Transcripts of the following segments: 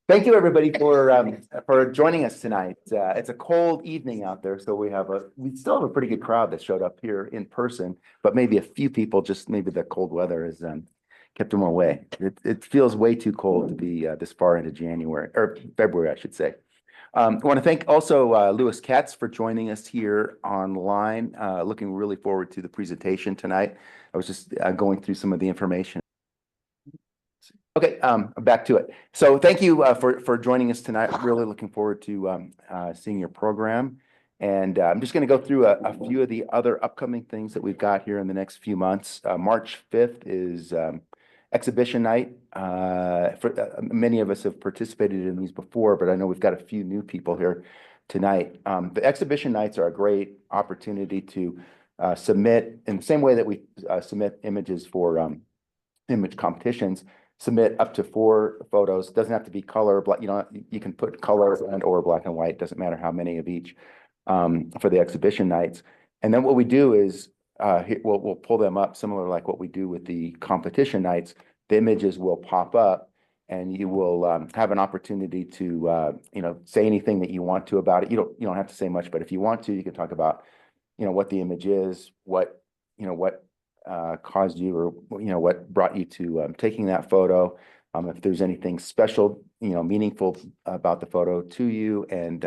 Thank you, everybody, for joining us tonight. It's a cold evening out there, so we still have a pretty good crowd that showed up here in person, but maybe a few people, just maybe the cold weather has kept them away. It feels way too cold to be this far into January or February, I should say. I want to thank also Lewis Katz for joining us here online. Looking really forward to the presentation tonight. I was just going through some of the information. Okay, back to it. So thank you for joining us tonight. Really looking forward to seeing your program. And I'm just going to go through a few of the other upcoming things that we've got here in the next few months. March 5th is exhibition night. Many of us have participated in these before, but I know we've got a few new people here tonight. The exhibition nights are a great opportunity to submit in the same way that we submit images for image competitions. Submit up to 4 photos. It doesn't have to be color, but you can put color and or black and white. Doesn't matter how many of each for the exhibition nights. And then what we do is we'll pull them up, similar like what we do with the competition nights. The images will pop up, and you will have an opportunity to say anything that you want to about it. You don't have to say much, but if you want to, you can talk about what the image is, what caused you, or what brought you to taking that photo, if there's anything special, meaningful about the photo to you, and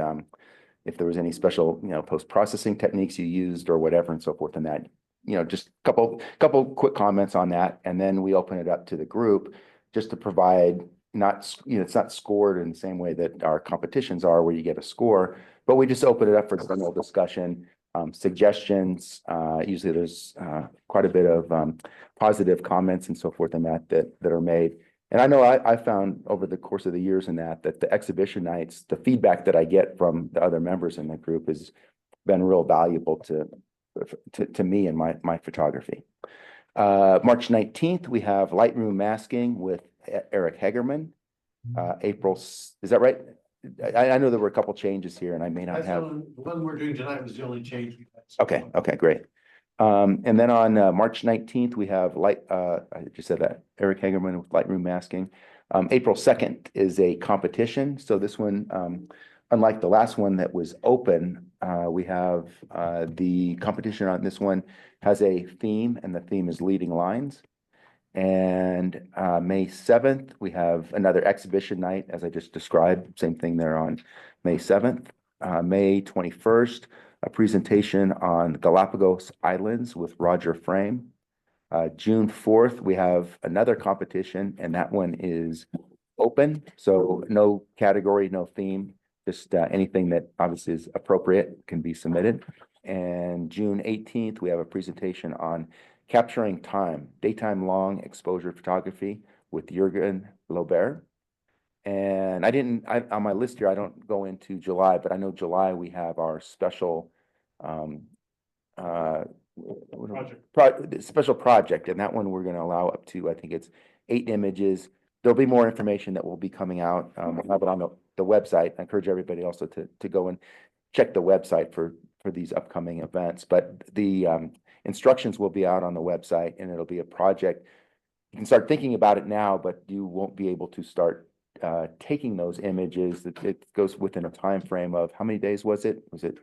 if there was any special post-processing techniques you used or whatever and so forth, and that just a couple quick comments on that, and then we open it up to the group just to provide it's not scored in the same way that our competitions are, where you get a score, but we just open it up for general discussion, suggestions. Usually there's quite a bit of positive comments and so forth on that are made. And I know I found over the course of the years in that the exhibition nights, the feedback that I get from the other members in the group has been real valuable to me and my photography. March 19th, we have Lightroom masking with Eric Hegerman. April, is that right? I know there were a couple changes here, and I may not have. The one we're doing tonight was the only change we had. Okay, great. And then on March 19th, we have I just said that, Eric Hagerman with Lightroom masking. April 2nd is a competition. So this one, unlike the last one that was open, we have the competition on this one has a theme, and the theme is leading lines. And May 7th, we have another exhibition night, as I just described, same thing there on May 7th. May 21st, a presentation on Galapagos Islands with Roger Frame. June 4th, we have another competition, and that one is open. So no category, no theme, just anything that obviously is appropriate can be submitted. And June 18th, we have a presentation on capturing time, daytime long exposure photography with Jürgen Lobert. And on my list here, I don't go into July, but I know July we have our special special project, and that one we're going to allow up to, I think it's 8 images. There'll be more information that will be coming out. We'll have it on the website. I encourage everybody also to go and check the website for these upcoming events. But the instructions will be out on the website, and it'll be a project. You can start thinking about it now, but you won't be able to start taking those images. It goes within a time frame of how many days was it? Was it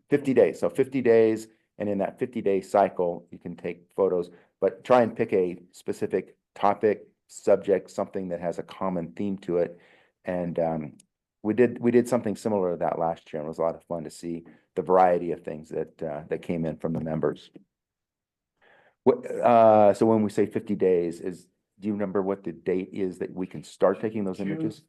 50 days? So 50 days, and in that 50-day cycle, you can take photos, but try and pick a specific topic, subject, something that has a common theme to it. And we did something similar to that last year, and it was a lot of fun to see the variety of things that came in from the members. So when we say 50 days, do you remember what the date is that we can start taking those images?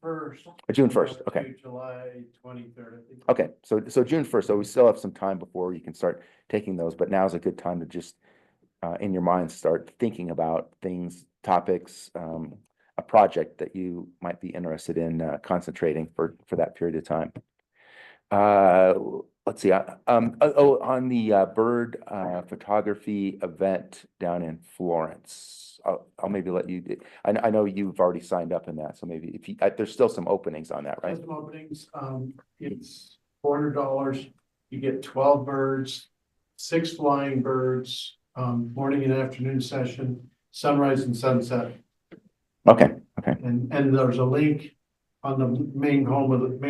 June 1st. Okay. July 23rd, I think. Okay, so June 1st. So we still have some time before you can start taking those, but now is a good time to just in your mind start thinking about things, topics, a project that you might be interested in concentrating for that period of time. Let's see. On the bird photography event down in Florence, I'll maybe let you. I know you've already signed up in that, so maybe if you, there's still some openings on that, right? There's some openings. It's $400. You get 12 birds, 6 flying birds, morning and afternoon session, sunrise and sunset. Okay. And there's a link on the main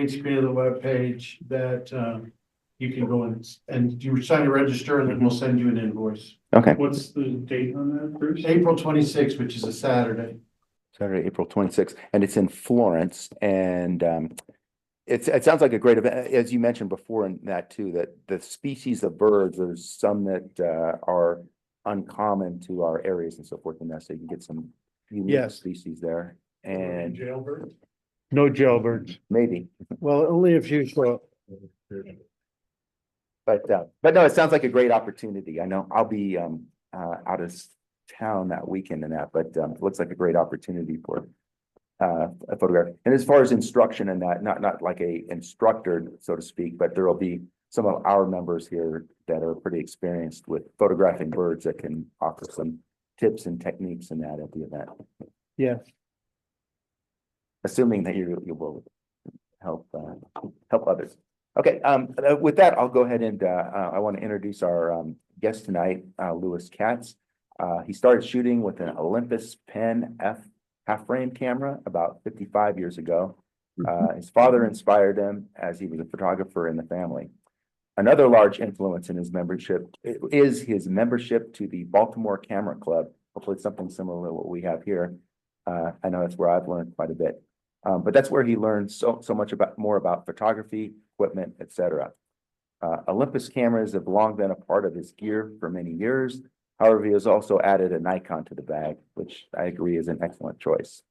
screen of the webpage that, you can go and you sign and register, and then we'll send you an invoice. Okay, What's the date on that, Bruce? April 26th, which is a Saturday. Saturday, April 26th, and it's in Florence, and it sounds like a great event, as you mentioned before in that too, that the species of birds, there's some that are uncommon to our areas and so forth, and that, so you can get some unique Yes. species there, and Jailbird. No jailbirds. maybe, Well, only if you show up. but no, it sounds like a great opportunity. I know I'll be out of town that weekend and that, but it looks like a great opportunity for a photograph. And as far as instruction and that, not like a instructor, so to speak, but there will be some of our members here that are pretty experienced with photographing birds that can offer some tips and techniques and that at the event, Yes. assuming that you will help others. Okay, with that, I'll go ahead and I want to introduce our guest tonight, Louis Katz. He started shooting with an Olympus Pen F half-frame camera about 55 years ago. His father inspired him as he was a photographer in the family. Another large influence in his membership is his membership to the Baltimore Camera Club. Hopefully something similar to what we have here. I know that's where I've learned quite a bit. But that's where he learned so much more about photography, equipment, etc. Olympus cameras have long been a part of his gear for many years. However, he has also added a Nikon to the bag, which I agree is an excellent choice.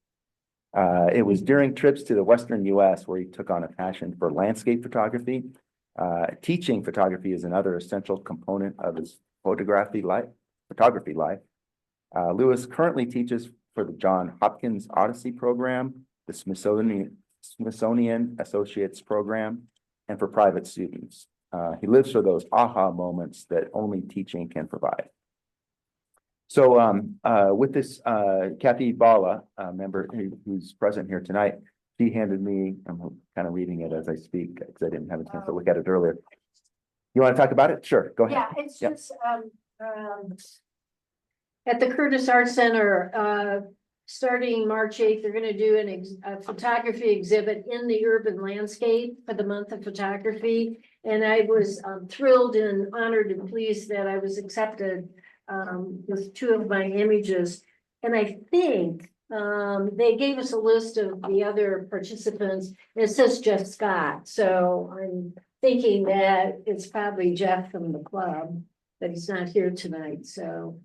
It was during trips to the Western US where he took on a passion for landscape photography. Teaching photography is another essential component of his photography life. Louis currently teaches for the Johns Hopkins Odyssey program, the Smithsonian Associates program, and for private students. He lives for those aha moments that only teaching can provide. So with this, Kathy Bala, member who's present here tonight, she handed me, I'm kind of reading it as I speak because I didn't have a chance to look at it earlier. You want to talk about it? Sure, go ahead. Yeah, it's just at the Curtis Art Center, starting March 8th, they're going to do a photography exhibit in the urban landscape for the month of photography. And I was thrilled and honored and pleased that I was accepted with 2 of my images. And I think they gave us a list of the other participants. And it says Jeff Scott. So I'm thinking that it's probably Jeff from the club, but he's not here tonight. So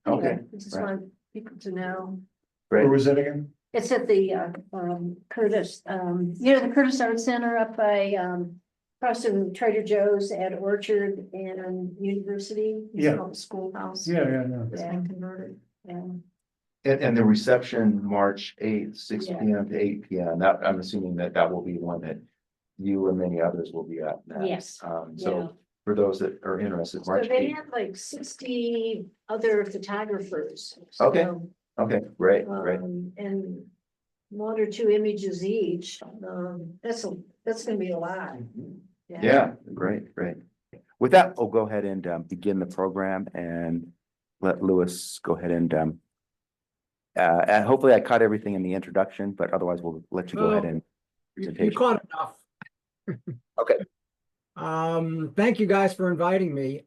Okay, I just right. want people to know. Great. Where was that again? It's at the Curtis, the Curtis Art Center up by across from Trader Joe's at Orchard and University. It's Yeah. called the Schoolhouse. Yeah, no. It's been converted. Yeah. And the reception, March 8th, 6 Yeah. p.m. to 8 p.m. That I'm assuming that will be one that you and many others will be at. That. Yes. So for those that are interested, So March they 8th. had like 60 other photographers. Okay. So, Okay, great, great. and 1 or 2 images each. That's gonna be a lot. Yeah, great, great. With that, we'll go ahead and begin the program and let Louis go ahead and hopefully I caught everything in the introduction, but otherwise we'll let you go ahead and You presentation. caught enough. Okay. Thank you guys for inviting me.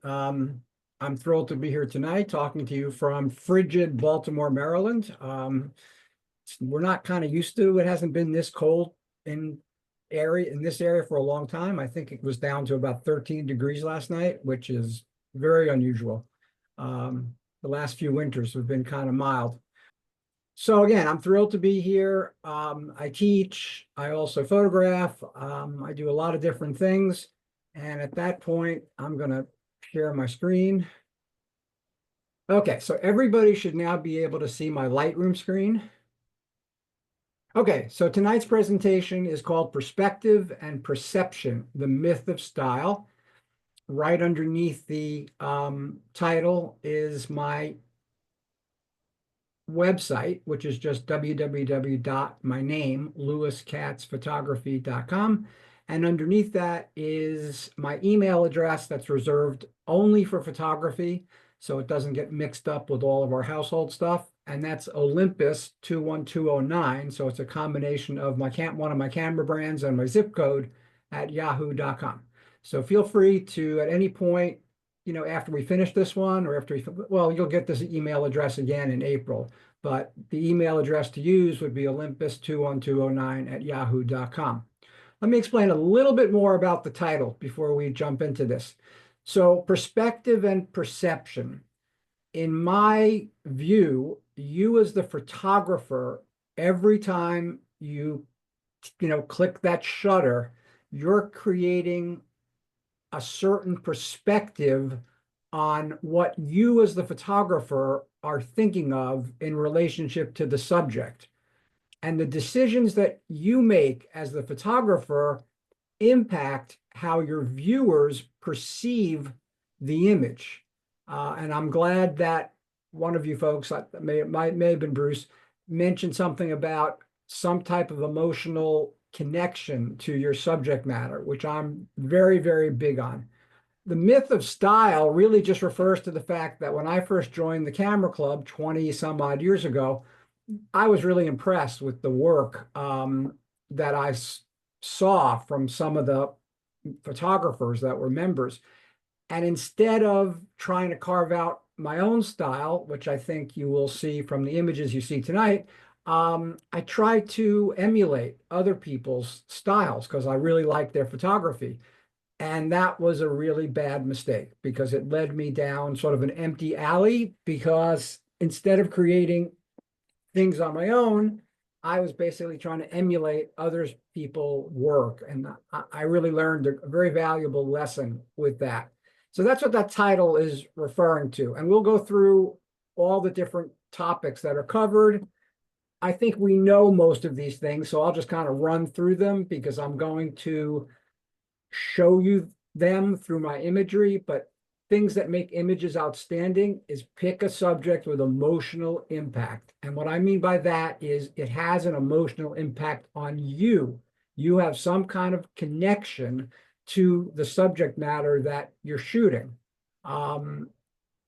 I'm thrilled to be here tonight talking to you from frigid Baltimore, Maryland. We're not kind of used to, it hasn't been this cold in this area for a long time. I think it was down to about 13 degrees last night, which is very unusual. The last few winters have been kind of mild. So again, I'm thrilled to be here. I teach, I also photograph, I do a lot of different things. And at that point, I'm gonna share my screen. Okay, so everybody should now be able to see my Lightroom screen. Okay, so tonight's presentation is called Perspective and Perception, the Myth of Style. Right underneath the title is my website, which is just www.mynamelouiskatzphotography.com. And underneath that is my email address that's reserved only for photography, so it doesn't get mixed up with all of our household stuff. and that's Olympus 21209. So it's a combination of one of my camera brands and my zip code at yahoo.com. So feel free to, at any point, after we finish this one or well, you'll get this email address again in April, but the email address to use would be olympus21209 at yahoo.com. Let me explain a little bit more about the title before we jump into this. So perspective and perception. In my view, you as the photographer, every time you click that shutter, you're creating a certain perspective on what you as the photographer are thinking of in relationship to the subject. And the decisions that you make as the photographer impact how your viewers perceive the image. And I'm glad that one of you folks, may have been Bruce, mentioned something about some type of emotional connection to your subject matter, which I'm very, very big on. The myth of style really just refers to the fact that when I first joined the camera club 20 some odd years ago, I was really impressed with the work that I saw from some of the photographers that were members. And instead of trying to carve out my own style, which I think you will see from the images you see tonight, I try to emulate other people's styles because I really like their photography. And that was a really bad mistake because it led me down sort of an empty alley, because instead of creating things on my own, I was basically trying to emulate other people's work. And I really learned a very valuable lesson with that. So that's what that title is referring to. And we'll go through all the different topics that are covered. I think we know most of these things, so I'll just kind of run through them because I'm going to show you them through my imagery. But things that make images outstanding is pick a subject with emotional impact. And what I mean by that is it has an emotional impact on you. You have some kind of connection to the subject matter that you're shooting.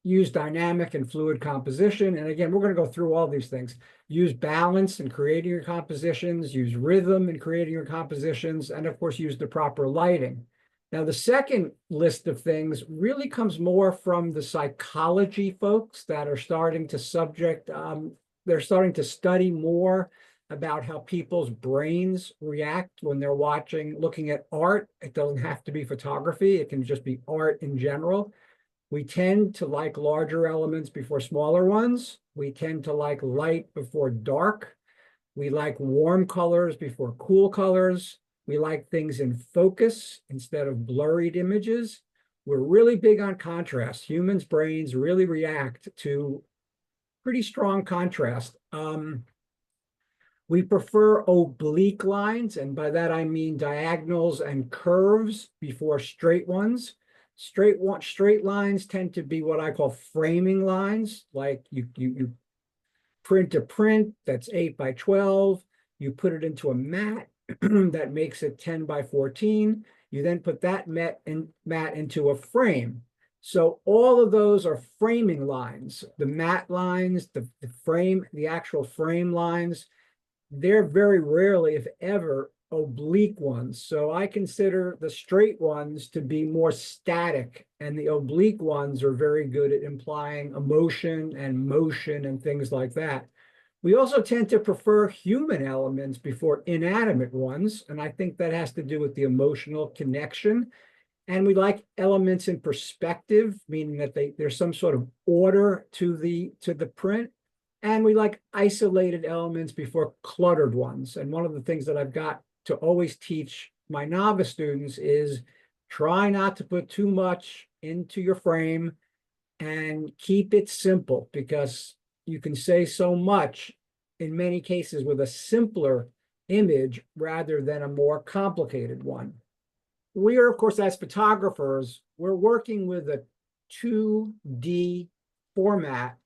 Use dynamic and fluid composition. And again, we're going to go through all these things. Use balance in creating your compositions, use rhythm in creating your compositions, and of course, use the proper lighting. Now, the second list of things really comes more from the psychology folks that are starting to they're starting to study more about how people's brains react when they're looking at art. It doesn't have to be photography. It can just be art in general. We tend to like larger elements before smaller ones. We tend to like light before dark. We like warm colors before cool colors. We like things in focus instead of blurred images. We're really big on contrast. Humans' brains really react to pretty strong contrast. We prefer oblique lines, and by that I mean diagonals and curves before straight ones. Straight lines tend to be what I call framing lines, like you print a print that's 8 by 12, you put it into a mat that makes it 10 by 14. You then put that mat into a frame. So all of those are framing lines. The mat lines, the actual frame lines, they're very rarely, if ever, oblique ones. So I consider the straight ones to be more static, and the oblique ones are very good at implying emotion and motion and things like that. We also tend to prefer human elements before inanimate ones, and I think that has to do with the emotional connection. And we like elements in perspective, meaning that there's some sort of order to the print. And we like isolated elements before cluttered ones. And one of the things that I've got to always teach my novice students is try not to put too much into your frame and keep it simple, because you can say so much in many cases with a simpler image rather than a more complicated one. We are, of course, as photographers, we're working with a 2D format,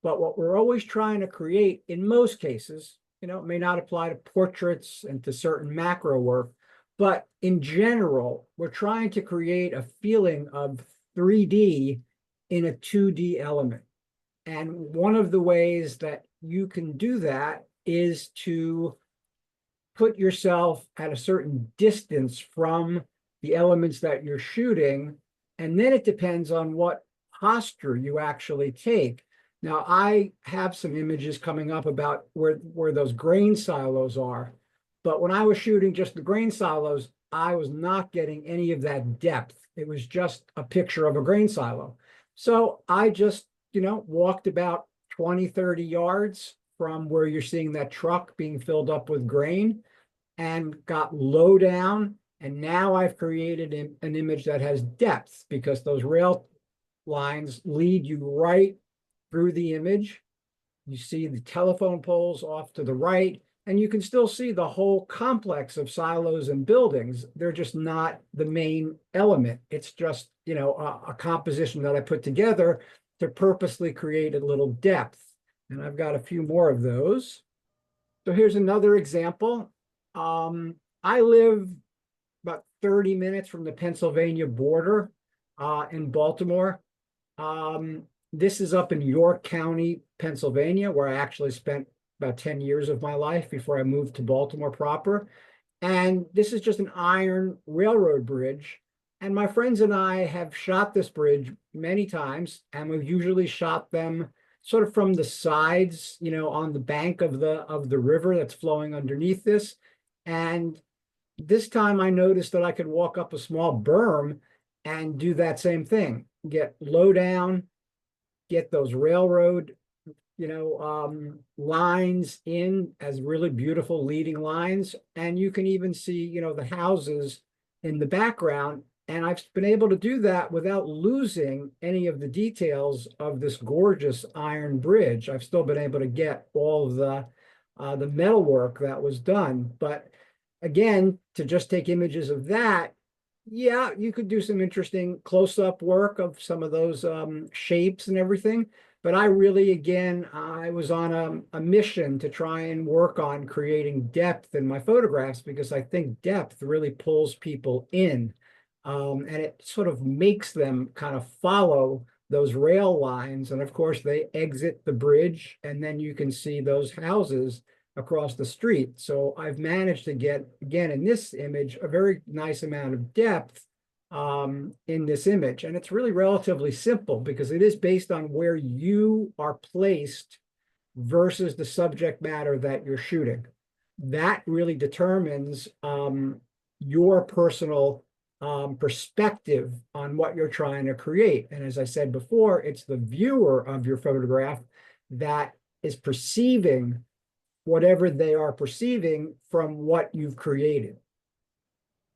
but what we're always trying to create in most cases, it may not apply to portraits and to certain macro work, but in general, we're trying to create a feeling of 3D in a 2D element. And one of the ways that you can do that is to put yourself at a certain distance from the elements that you're shooting. And then it depends on what posture you actually take. Now, I have some images coming up about where those grain silos are. But when I was shooting just the grain silos, I was not getting any of that depth. It was just a picture of a grain silo. So I just, walked about 20, 30 yards from where you're seeing that truck being filled up with grain and got low down. And now I've created an image that has depth because those rail lines lead you right through the image. You see the telephone poles off to the right, and you can still see the whole complex of silos and buildings. They're just not the main element. It's just, a composition that I put together to purposely create a little depth. And I've got a few more of those. So here's another example. I live about 30 minutes from the Pennsylvania border in Baltimore. This is up in York County, Pennsylvania, where I actually spent about 10 years of my life before I moved to Baltimore proper. And this is just an iron railroad bridge. And my friends and I have shot this bridge many times, and we've usually shot them sort of from the sides, on the bank of the river that's flowing underneath this. And this time I noticed that I could walk up a small berm and do that same thing, get low down, get those railroad, lines in as really beautiful leading lines. And you can even see, the houses in the background. And I've been able to do that without losing any of the details of this gorgeous iron bridge. I've still been able to get all of the metalwork that was done. But again, to just take images of that, yeah, you could do some interesting close-up work of some of those shapes and everything. But I really, again, I was on a mission to try and work on creating depth in my photographs because I think depth really pulls people in. And it sort of makes them kind of follow those rail lines. And of course, they exit the bridge, and then you can see those houses across the street. So I've managed to get, again, in this image, a very nice amount of depth in this image. And it's really relatively simple because it is based on where you are placed versus the subject matter that you're shooting. That really determines your personal perspective on what you're trying to create. And as I said before, it's the viewer of your photograph that is perceiving whatever they are perceiving from what you've created.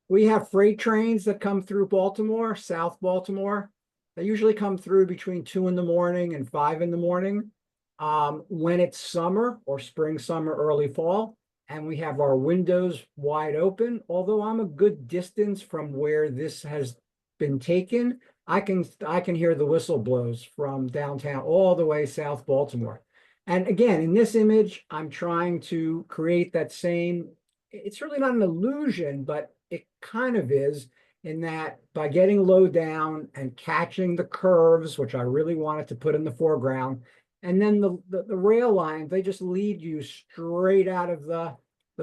We have freight trains that come through Baltimore, South Baltimore. They usually come through between 2 in the morning and 5 in the morning when it's summer or spring, summer, early fall. And we have our windows wide open. Although I'm a good distance from where this has been taken, I can hear the whistle blows from downtown all the way South Baltimore. And again, in this image, I'm trying to create that same, it's really not an illusion, but it kind of is, in that by getting low down and catching the curves, which I really wanted to put in the foreground, and then the rail lines, they just lead you straight out of the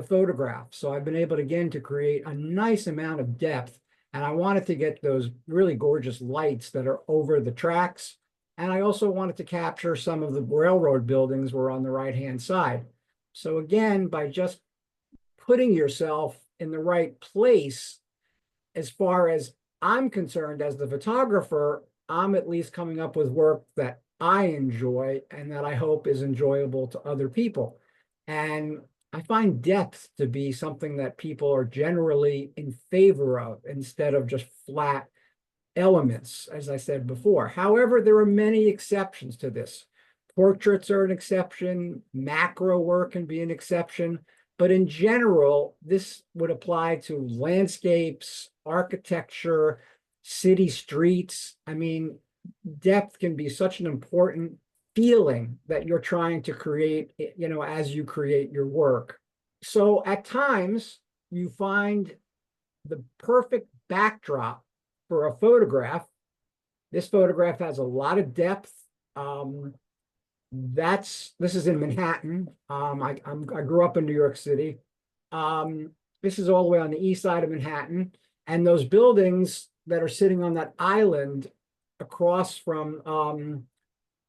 photograph. So I've been able, again, to create a nice amount of depth. And I wanted to get those really gorgeous lights that are over the tracks. And I also wanted to capture some of the railroad buildings were on the right-hand side. So again, by just putting yourself in the right place, as far as I'm concerned as the photographer, I'm at least coming up with work that I enjoy and that I hope is enjoyable to other people. And I find depth to be something that people are generally in favor of instead of just flat elements, as I said before. However, there are many exceptions to this. Portraits are an exception, macro work can be an exception, but in general, this would apply to landscapes, architecture, city streets. I mean, depth can be such an important feeling that you're trying to create, as you create your work. So at times, you find the perfect backdrop for a photograph. This photograph has a lot of depth. This is in Manhattan. I grew up in New York City. This is all the way on the east side of Manhattan. And those buildings that are sitting on that island across from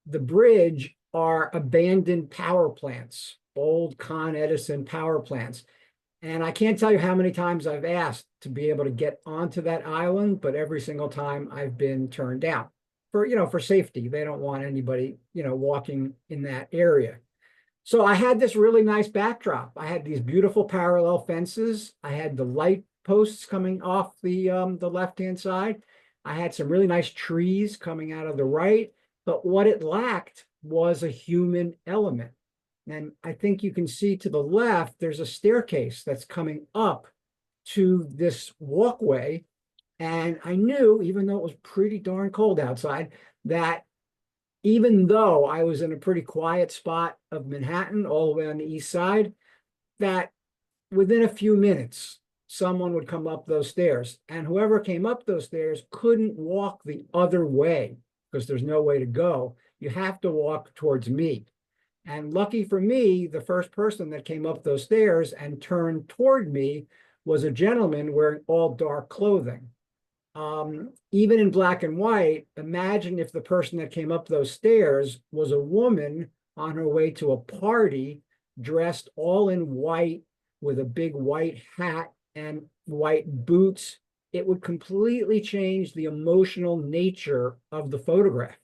the bridge are abandoned power plants, old Con Edison power plants. And I can't tell you how many times I've asked to be able to get onto that island, but every single time I've been turned down for, for safety. They don't want anybody, walking in that area. So I had this really nice backdrop. I had these beautiful parallel fences. I had the light posts coming off the left-hand side. I had some really nice trees coming out of the right, but what it lacked was a human element. And I think you can see to the left, there's a staircase that's coming up to this walkway. And I knew, even though it was pretty darn cold outside, that even though I was in a pretty quiet spot of Manhattan, all the way on the east side, that within a few minutes, someone would come up those stairs. And whoever came up those stairs couldn't walk the other way because there's no way to go. You have to walk towards me. And lucky for me, the first person that came up those stairs and turned toward me was a gentleman wearing all dark clothing. Even in black and white, imagine if the person that came up those stairs was a woman on her way to a party, dressed all in white with a big white hat and white boots. It would completely change the emotional nature of the photograph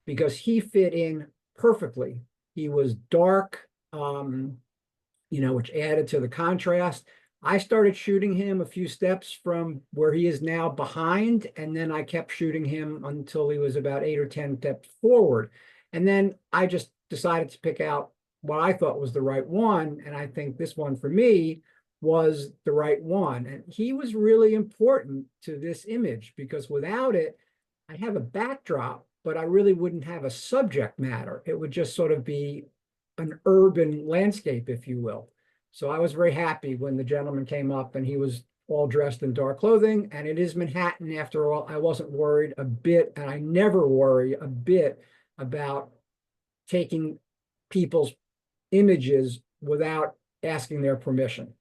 because he fit in perfectly. He was dark, which added to the contrast. I started shooting him a few steps from where he is now behind, and then I kept shooting him until he was about 8 or 10 steps forward. And then I just decided to pick out what I thought was the right one, and I think this one for me was the right one. And he was really important to this image because without it, I'd have a backdrop, but I really wouldn't have a subject matter. It would just sort of be an urban landscape, if you will. So I was very happy when the gentleman came up and he was all dressed in dark clothing, and it is Manhattan after all. I wasn't worried a bit, and I never worry a bit about taking people's images without asking their permission.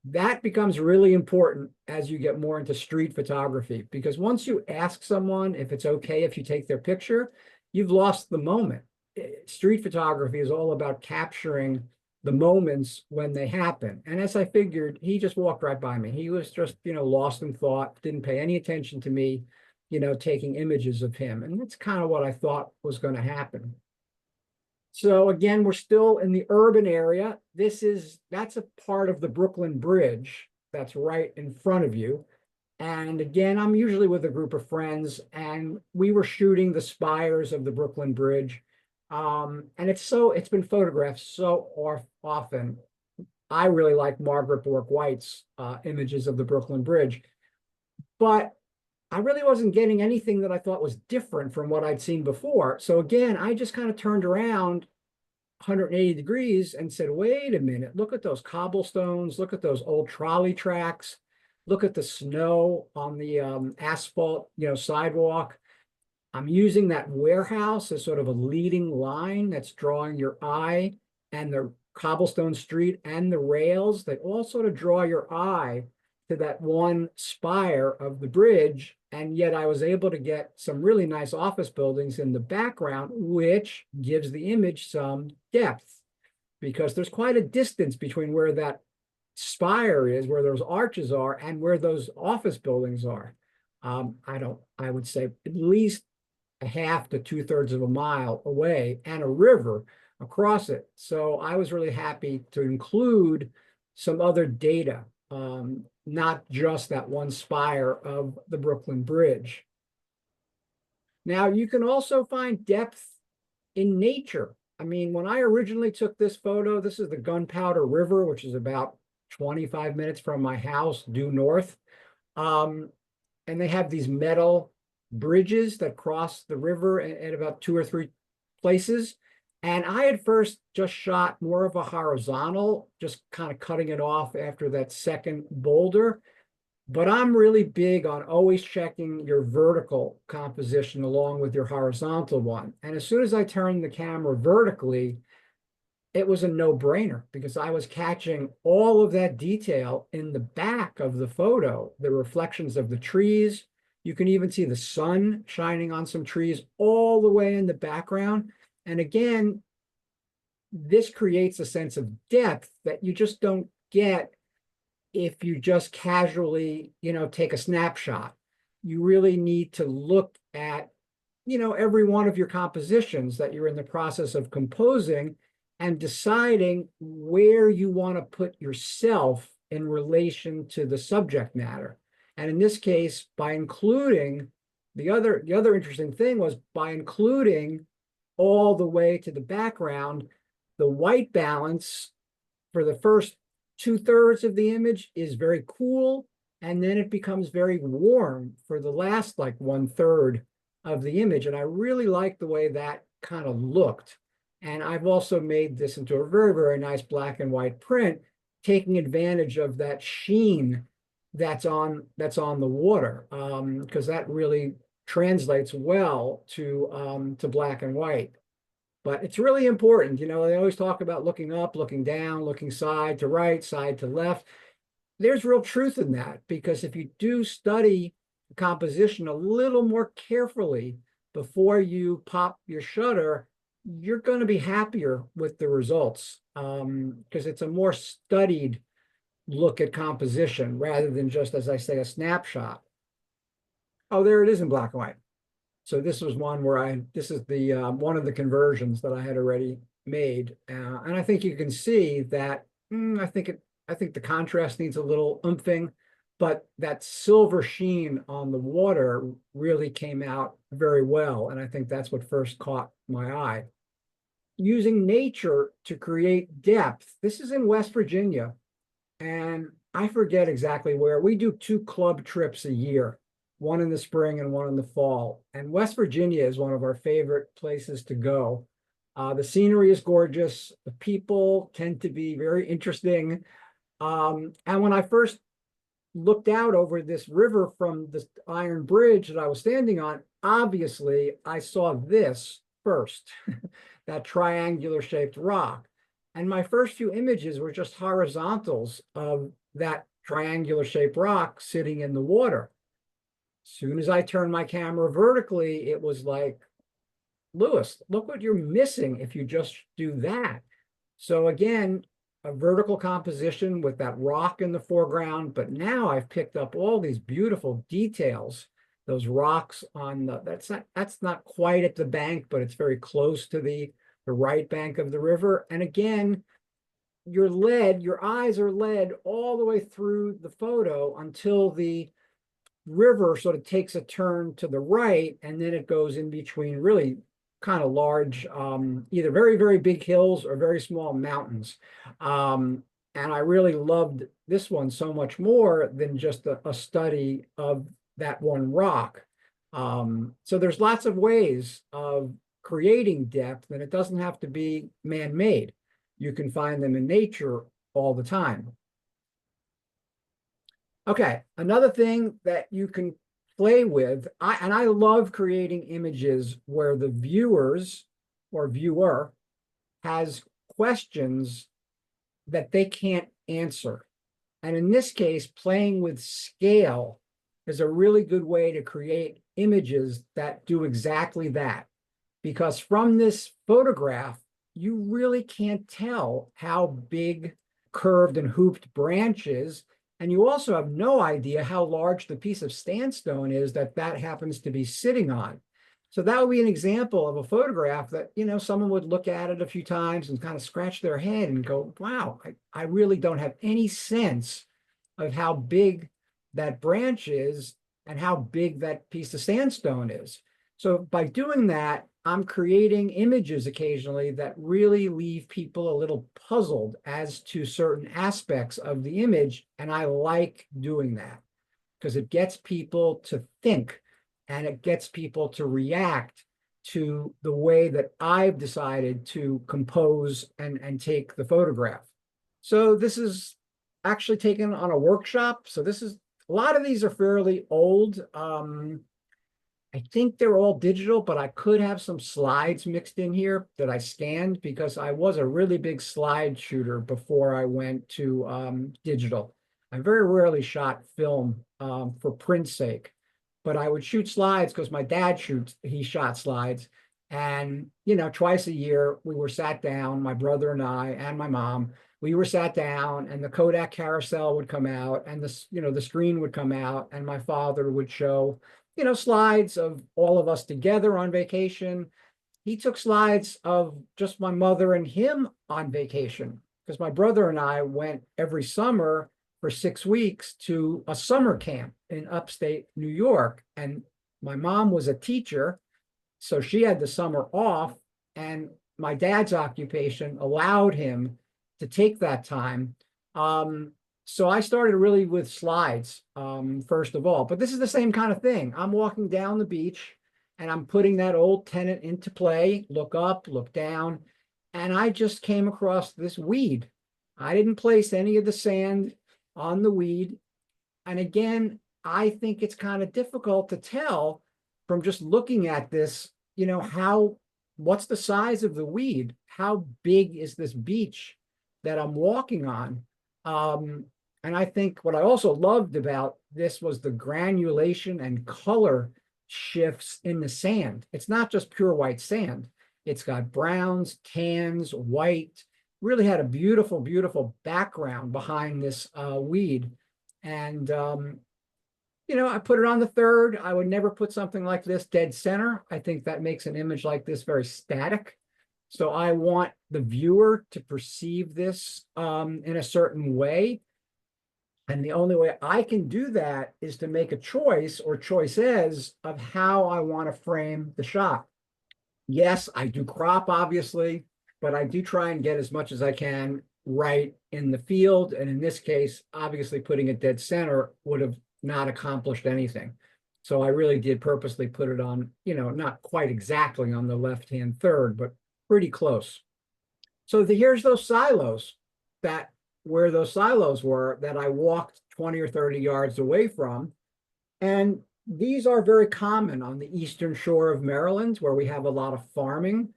That becomes really important as you get more into street photography, because once you ask someone if it's okay if you take their picture, you've lost the moment. Street photography is all about capturing the moments when they happen. And as I figured, he just walked right by me. He was just, lost in thought, didn't pay any attention to me, taking images of him. And that's kind of what I thought was going to happen. So again, we're still in the urban area. That's a part of the Brooklyn Bridge that's right in front of you. And again, I'm usually with a group of friends, and we were shooting the spires of the Brooklyn Bridge. And it's been photographed so often. I really like Margaret Bork White's images of the Brooklyn Bridge, but I really wasn't getting anything that I thought was different from what I'd seen before. So again, I just kind of turned around 180 degrees and said, wait a minute, look at those cobblestones, look at those old trolley tracks, look at the snow on the asphalt, sidewalk. I'm using that warehouse as sort of a leading line that's drawing your eye, and the cobblestone street and the rails, they all sort of draw your eye to that one spire of the bridge. And yet I was able to get some really nice office buildings in the background, which gives the image some depth, because there's quite a distance between where that spire is, where those arches are, and where those office buildings are. I would say at least a half to 2/3 of a mile away, and a river across it. So I was really happy to include some other data, not just that one spire of the Brooklyn Bridge. Now, you can also find depth in nature. I mean, when I originally took this photo, this is the Gunpowder River, which is about 25 minutes from my house due north. And they have these metal bridges that cross the river at about 2 or 3 places. And I had first just shot more of a horizontal, just kind of cutting it off after that second boulder. But I'm really big on always checking your vertical composition along with your horizontal one. And as soon as I turned the camera vertically, it was a no-brainer because I was catching all of that detail in the back of the photo, the reflections of the trees. You can even see the sun shining on some trees all the way in the background. And again, this creates a sense of depth that you just don't get if you just casually, take a snapshot. You really need to look at, every one of your compositions that you're in the process of composing and deciding where you want to put yourself in relation to the subject matter. And in this case, by including the other interesting thing was by including all the way to the background, the white balance for the first 2/3 of the image is very cool, and then it becomes very warm for the last like 1/3 of the image. And I really like the way that kind of looked. And I've also made this into a very, very nice black and white print, taking advantage of that sheen that's on the water, because that really translates well to black and white. But it's really important. They always talk about looking up, looking down, looking side to right, side to left. There's real truth in that, because if you do study composition a little more carefully before you pop your shutter, you're going to be happier with the results, because it's a more studied look at composition rather than just, as I say, a snapshot. Oh, there it is in black and white. So this was one where this is the one of the conversions that I had already made, and I think you can see that. I think the contrast needs a little umphing, but that silver sheen on the water really came out very well, and I think that's what first caught my eye. Using nature to create depth. This is in West Virginia, and I forget exactly where. We do 2 club trips a year, one in the spring and one in the fall. And West Virginia is one of our favorite places to go. The scenery is gorgeous. The people tend to be very interesting. And when I first looked out over this river from the iron bridge that I was standing on, obviously I saw this first, that triangular shaped rock. And my first few images were just horizontals of that triangular shaped rock sitting in the water. Soon as I turned my camera vertically, it was like, Lewis, look what you're missing if you just do that. So again, a vertical composition with that rock in the foreground, but now I've picked up all these beautiful details. Those rocks on that's not quite at the bank, but it's very close to the right bank of the river. And again, your eyes are led all the way through the photo until the river sort of takes a turn to the right, and then it goes in between really kind of large, either very, very big hills or very small mountains. And I really loved this one so much more than just a study of that one rock. So there's lots of ways of creating depth, and it doesn't have to be man-made. You can find them in nature all the time. Okay, another thing that you can play with, I love creating images where the viewers or viewer has questions that they can't answer. And in this case, playing with scale is a really good way to create images that do exactly that. Because from this photograph, you really can't tell how big curved and hooped branch is. And you also have no idea how large the piece of sandstone is that happens to be sitting on. So that would be an example of a photograph that, someone would look at it a few times and kind of scratch their head and go, wow, I really don't have any sense of how big that branch is and how big that piece of sandstone is. So by doing that, I'm creating images occasionally that really leave people a little puzzled as to certain aspects of the image. And I like doing that because it gets people to think and it gets people to react to the way that I've decided to compose and take the photograph. So this is actually taken on a workshop. So this is A lot of these are fairly old. I think they're all digital, but I could have some slides mixed in here that I scanned because I was a really big slide shooter before I went to digital. I very rarely shot film for print's sake, but I would shoot slides because my dad he shot slides. And, you know, twice a year we were sat down, my brother and I and my mom, we were sat down and the Kodak carousel would come out and the screen would come out and my father would show slides of all of us together on vacation. He took slides of just my mother and him on vacation because my brother and I went every summer for 6 weeks to a summer camp in upstate New York. And my mom was a teacher, so she had the summer off, and my dad's occupation allowed him to take that time. So I started really with slides, first of all, but this is the same kind of thing. I'm walking down the beach and I'm putting that old tenet into play, look up, look down, and I just came across this weed. I didn't place any of the sand on the weed. And again, I think it's kind of difficult to tell from just looking at this, what's the size of the weed? How big is this beach that I'm walking on? And I think what I also loved about this was the granulation and color shifts in the sand. It's not just pure white sand. It's got browns, tans, white, really had a beautiful, beautiful background behind this weed. And, I put it on the third. I would never put something like this dead center. I think that makes an image like this very static. So I want the viewer to perceive this in a certain way. And the only way I can do that is to make a choice or choices of how I want to frame the shot. Yes, I do crop, obviously, but I do try and get as much as I can right in the field. And in this case, obviously putting it dead center would have not accomplished anything. So I really did purposely put it on, not quite exactly on the left-hand third, but pretty close. So here's those silos where those silos were that I walked 20 or 30 yards away from. And these are very common on the eastern shore of Maryland, where we have a lot of farming.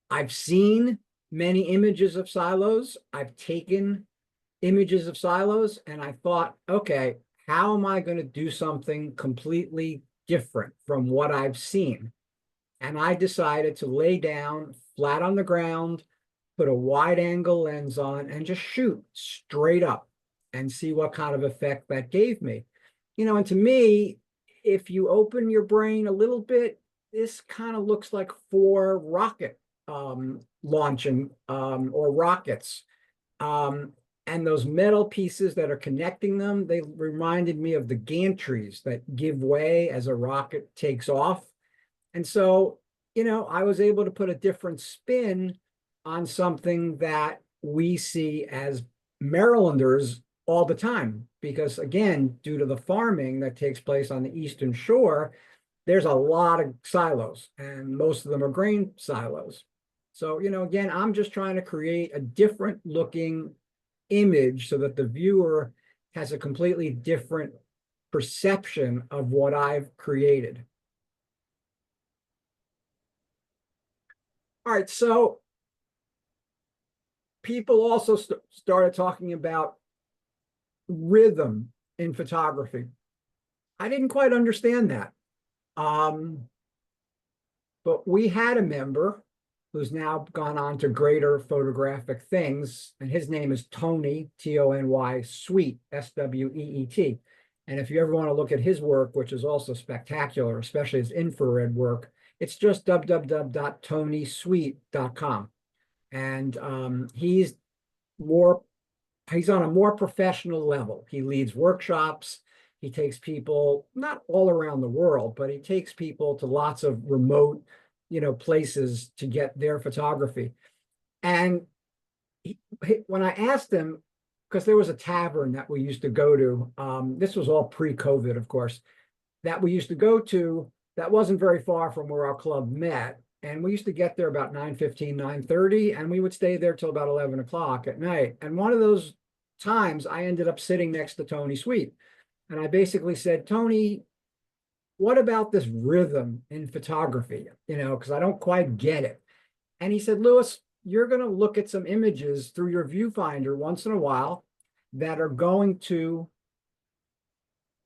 I've seen many images of silos. I've taken images of silos, and I thought, okay, how am I going to do something completely different from what I've seen? And I decided to lay down flat on the ground, put a wide angle lens on, and just shoot straight up and see what kind of effect that gave me. And to me, if you open your brain a little bit, this kind of looks like 4 rocket launching or rockets. And those metal pieces that are connecting them, they reminded me of the gantries that give way as a rocket takes off. And so, I was able to put a different spin on something that we see as Marylanders all the time. Because again, due to the farming that takes place on the eastern shore, there's a lot of silos, and most of them are grain silos. So, again, I'm just trying to create a different looking image so that the viewer has a completely different perception of what I've created. All right, so people also started talking about rhythm in photography. I didn't quite understand that. But we had a member who's now gone on to greater photographic things, and his name is Tony, Tony, Sweet, Sweet. And if you ever want to look at his work, which is also spectacular, especially his infrared work, it's just www.tonysweet.com. And he's on a more professional level. He leads workshops. He takes people not all around the world, but he takes people to lots of remote, places to get their photography. And when I asked him, because there was a tavern that we used to go to, this was all pre-COVID, of course, that we used to go to that wasn't very far from where our club met. And we used to get there about 9:15, 9:30, and we would stay there till about 11 o'clock at night. And one of those times I ended up sitting next to Tony Sweet. And I basically said, Tony, what about this rhythm in photography? Because I don't quite get it. And he said, Lewis, you're going to look at some images through your viewfinder once in a while that are going to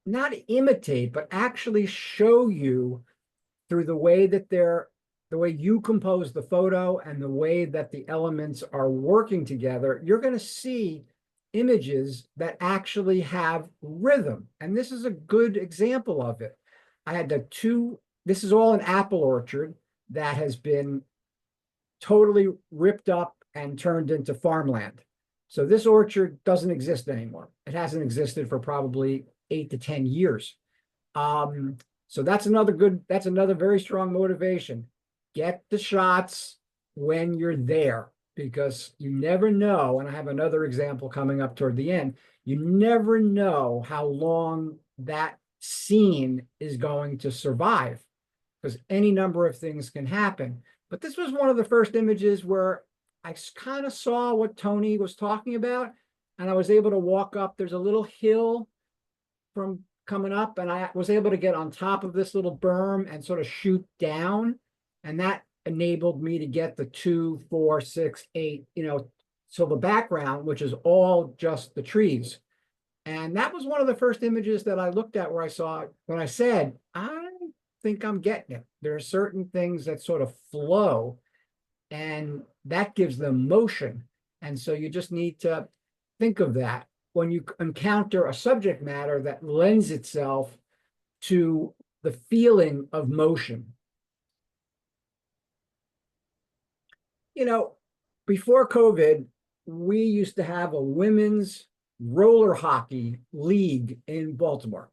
not imitate, but actually show you through the way that the way you compose the photo and the way that the elements are working together, you're going to see images that actually have rhythm. And this is a good example of it. I had this is all an apple orchard that has been totally ripped up and turned into farmland. So this orchard doesn't exist anymore. It hasn't existed for probably 8 to 10 years. So that's another very strong motivation. Get the shots when you're there, because you never know. And I have another example coming up toward the end. You never know how long that scene is going to survive, because any number of things can happen. But this was one of the first images where I kind of saw what Tony was talking about, and I was able to walk up. There's a little hill from coming up, and I was able to get on top of this little berm and sort of shoot down. And that enabled me to get the 2, 4, 6, 8, so the background, which is all just the trees. And that was one of the first images that I looked at where I saw, when I said, I think I'm getting it. There are certain things that sort of flow, and that gives them motion. And so you just need to think of that when you encounter a subject matter that lends itself to the feeling of motion. Before COVID, we used to have a women's roller hockey league in Baltimore.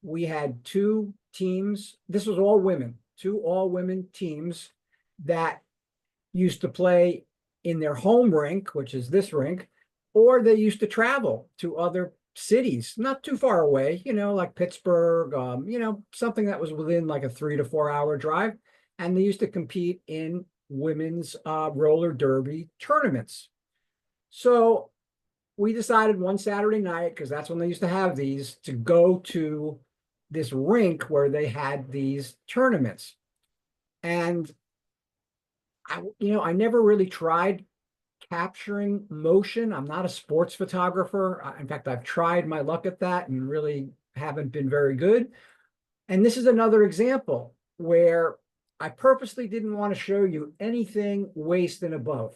We had 2 teams. This was all women, 2 all-women teams that used to play in their home rink, which is this rink, or they used to travel to other cities, not too far away, like Pittsburgh, something that was within like a 3 to 4 hour drive. And they used to compete in women's roller derby tournaments. So we decided one Saturday night, because that's when they used to have these, to go to this rink where they had these tournaments. And I never really tried capturing motion. I'm not a sports photographer. In fact, I've tried my luck at that and really haven't been very good. And this is another example where I purposely didn't want to show you anything waist and above.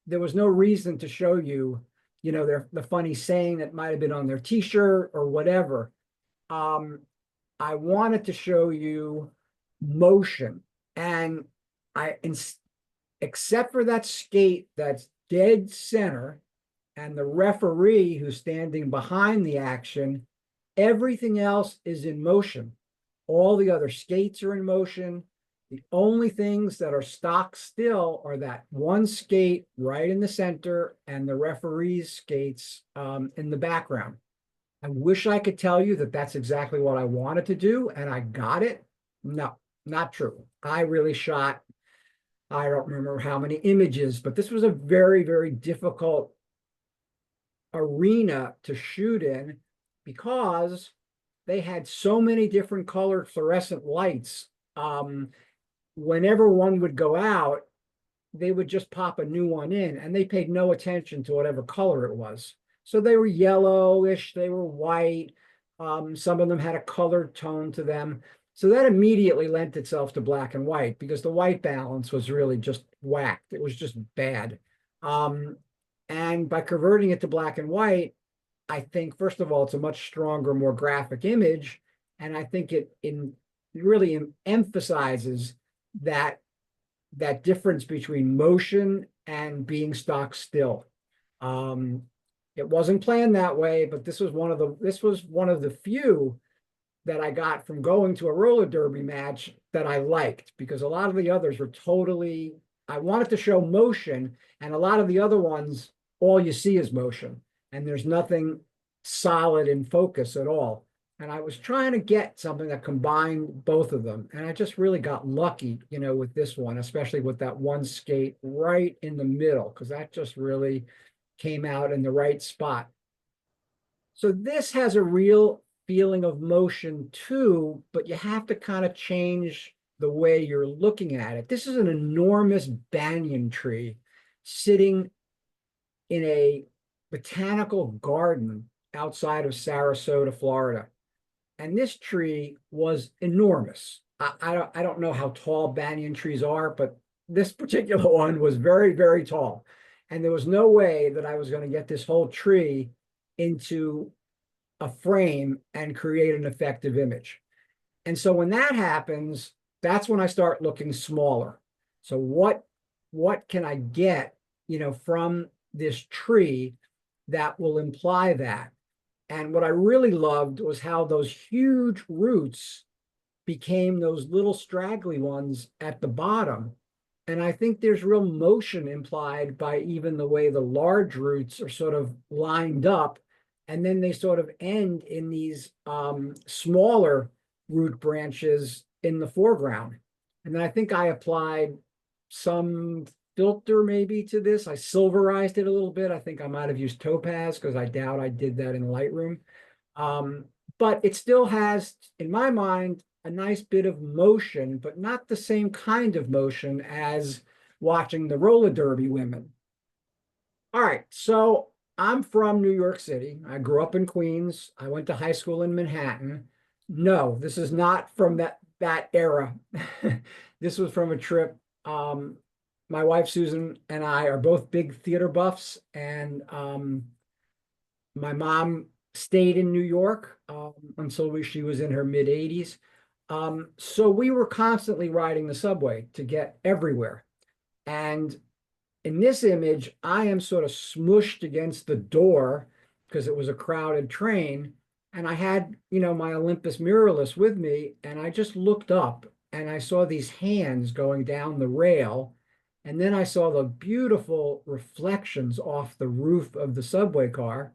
There was no reason to show you, the funny saying that might have been on their t-shirt or whatever. I wanted to show you motion. And except for that skate that's dead center and the referee who's standing behind the action, everything else is in motion. All the other skates are in motion. The only things that are stock still are that one skate right in the center and the referee's skates in the background. I wish I could tell you that that's exactly what I wanted to do and I got it. No, not true. I really shot, I don't remember how many images, but this was a very, very difficult arena to shoot in because they had so many different colored fluorescent lights. Whenever one would go out, they would just pop a new one in, and they paid no attention to whatever color it was. So they were yellowish, they were white. Some of them had a colored tone to them. So that immediately lent itself to black and white because the white balance was really just whacked. It was just bad. And by converting it to black and white, I think, first of all, it's a much stronger, more graphic image. And I think it really emphasizes that difference between motion and being stock still. It wasn't planned that way, but this was one of the few that I got from going to a roller derby match that I liked, because a lot of the others were totally, I wanted to show motion, and a lot of the other ones, all you see is motion, and there's nothing solid in focus at all. And I was trying to get something that combined both of them. And I just really got lucky, with this one, especially with that one skate right in the middle, because that just really came out in the right spot. So this has a real feeling of motion too, but you have to kind of change the way you're looking at it. This is an enormous banyan tree sitting in a botanical garden outside of Sarasota, Florida. And this tree was enormous. I don't know how tall banyan trees are, but this particular one was very, very tall. And there was no way that I was going to get this whole tree into a frame and create an effective image. And so when that happens, that's when I start looking smaller. So what can I get, from this tree that will imply that? And what I really loved was how those huge roots became those little straggly ones at the bottom. And I think there's real motion implied by even the way the large roots are sort of lined up. And then they sort of end in these smaller root branches in the foreground. And then I think I applied some filter maybe to this. I silverized it a little bit. I think I might have used topaz because I doubt I did that in Lightroom. But it still has, in my mind, a nice bit of motion, but not the same kind of motion as watching the roller derby women. All right, so I'm from New York City. I grew up in Queens. I went to high school in Manhattan. No, this is not from that era. This was from a trip. My wife Susan and I are both big theater buffs, and my mom stayed in New York until she was in her mid-80s. So we were constantly riding the subway to get everywhere. And in this image, I am sort of smushed against the door because it was a crowded train. And I had, my Olympus mirrorless with me, and I just looked up and I saw these hands going down the rail. And then I saw the beautiful reflections off the roof of the subway car.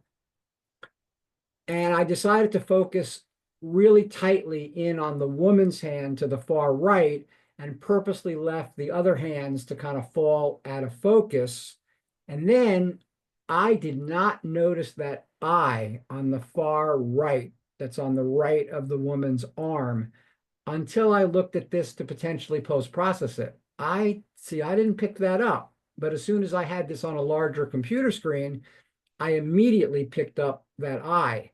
And I decided to focus really tightly in on the woman's hand to the far right and purposely left the other hands to kind of fall out of focus. And then I did not notice that eye on the far right, that's on the right of the woman's arm, until I looked at this to potentially post-process it. I didn't pick that up. But as soon as I had this on a larger computer screen, I immediately picked up that eye.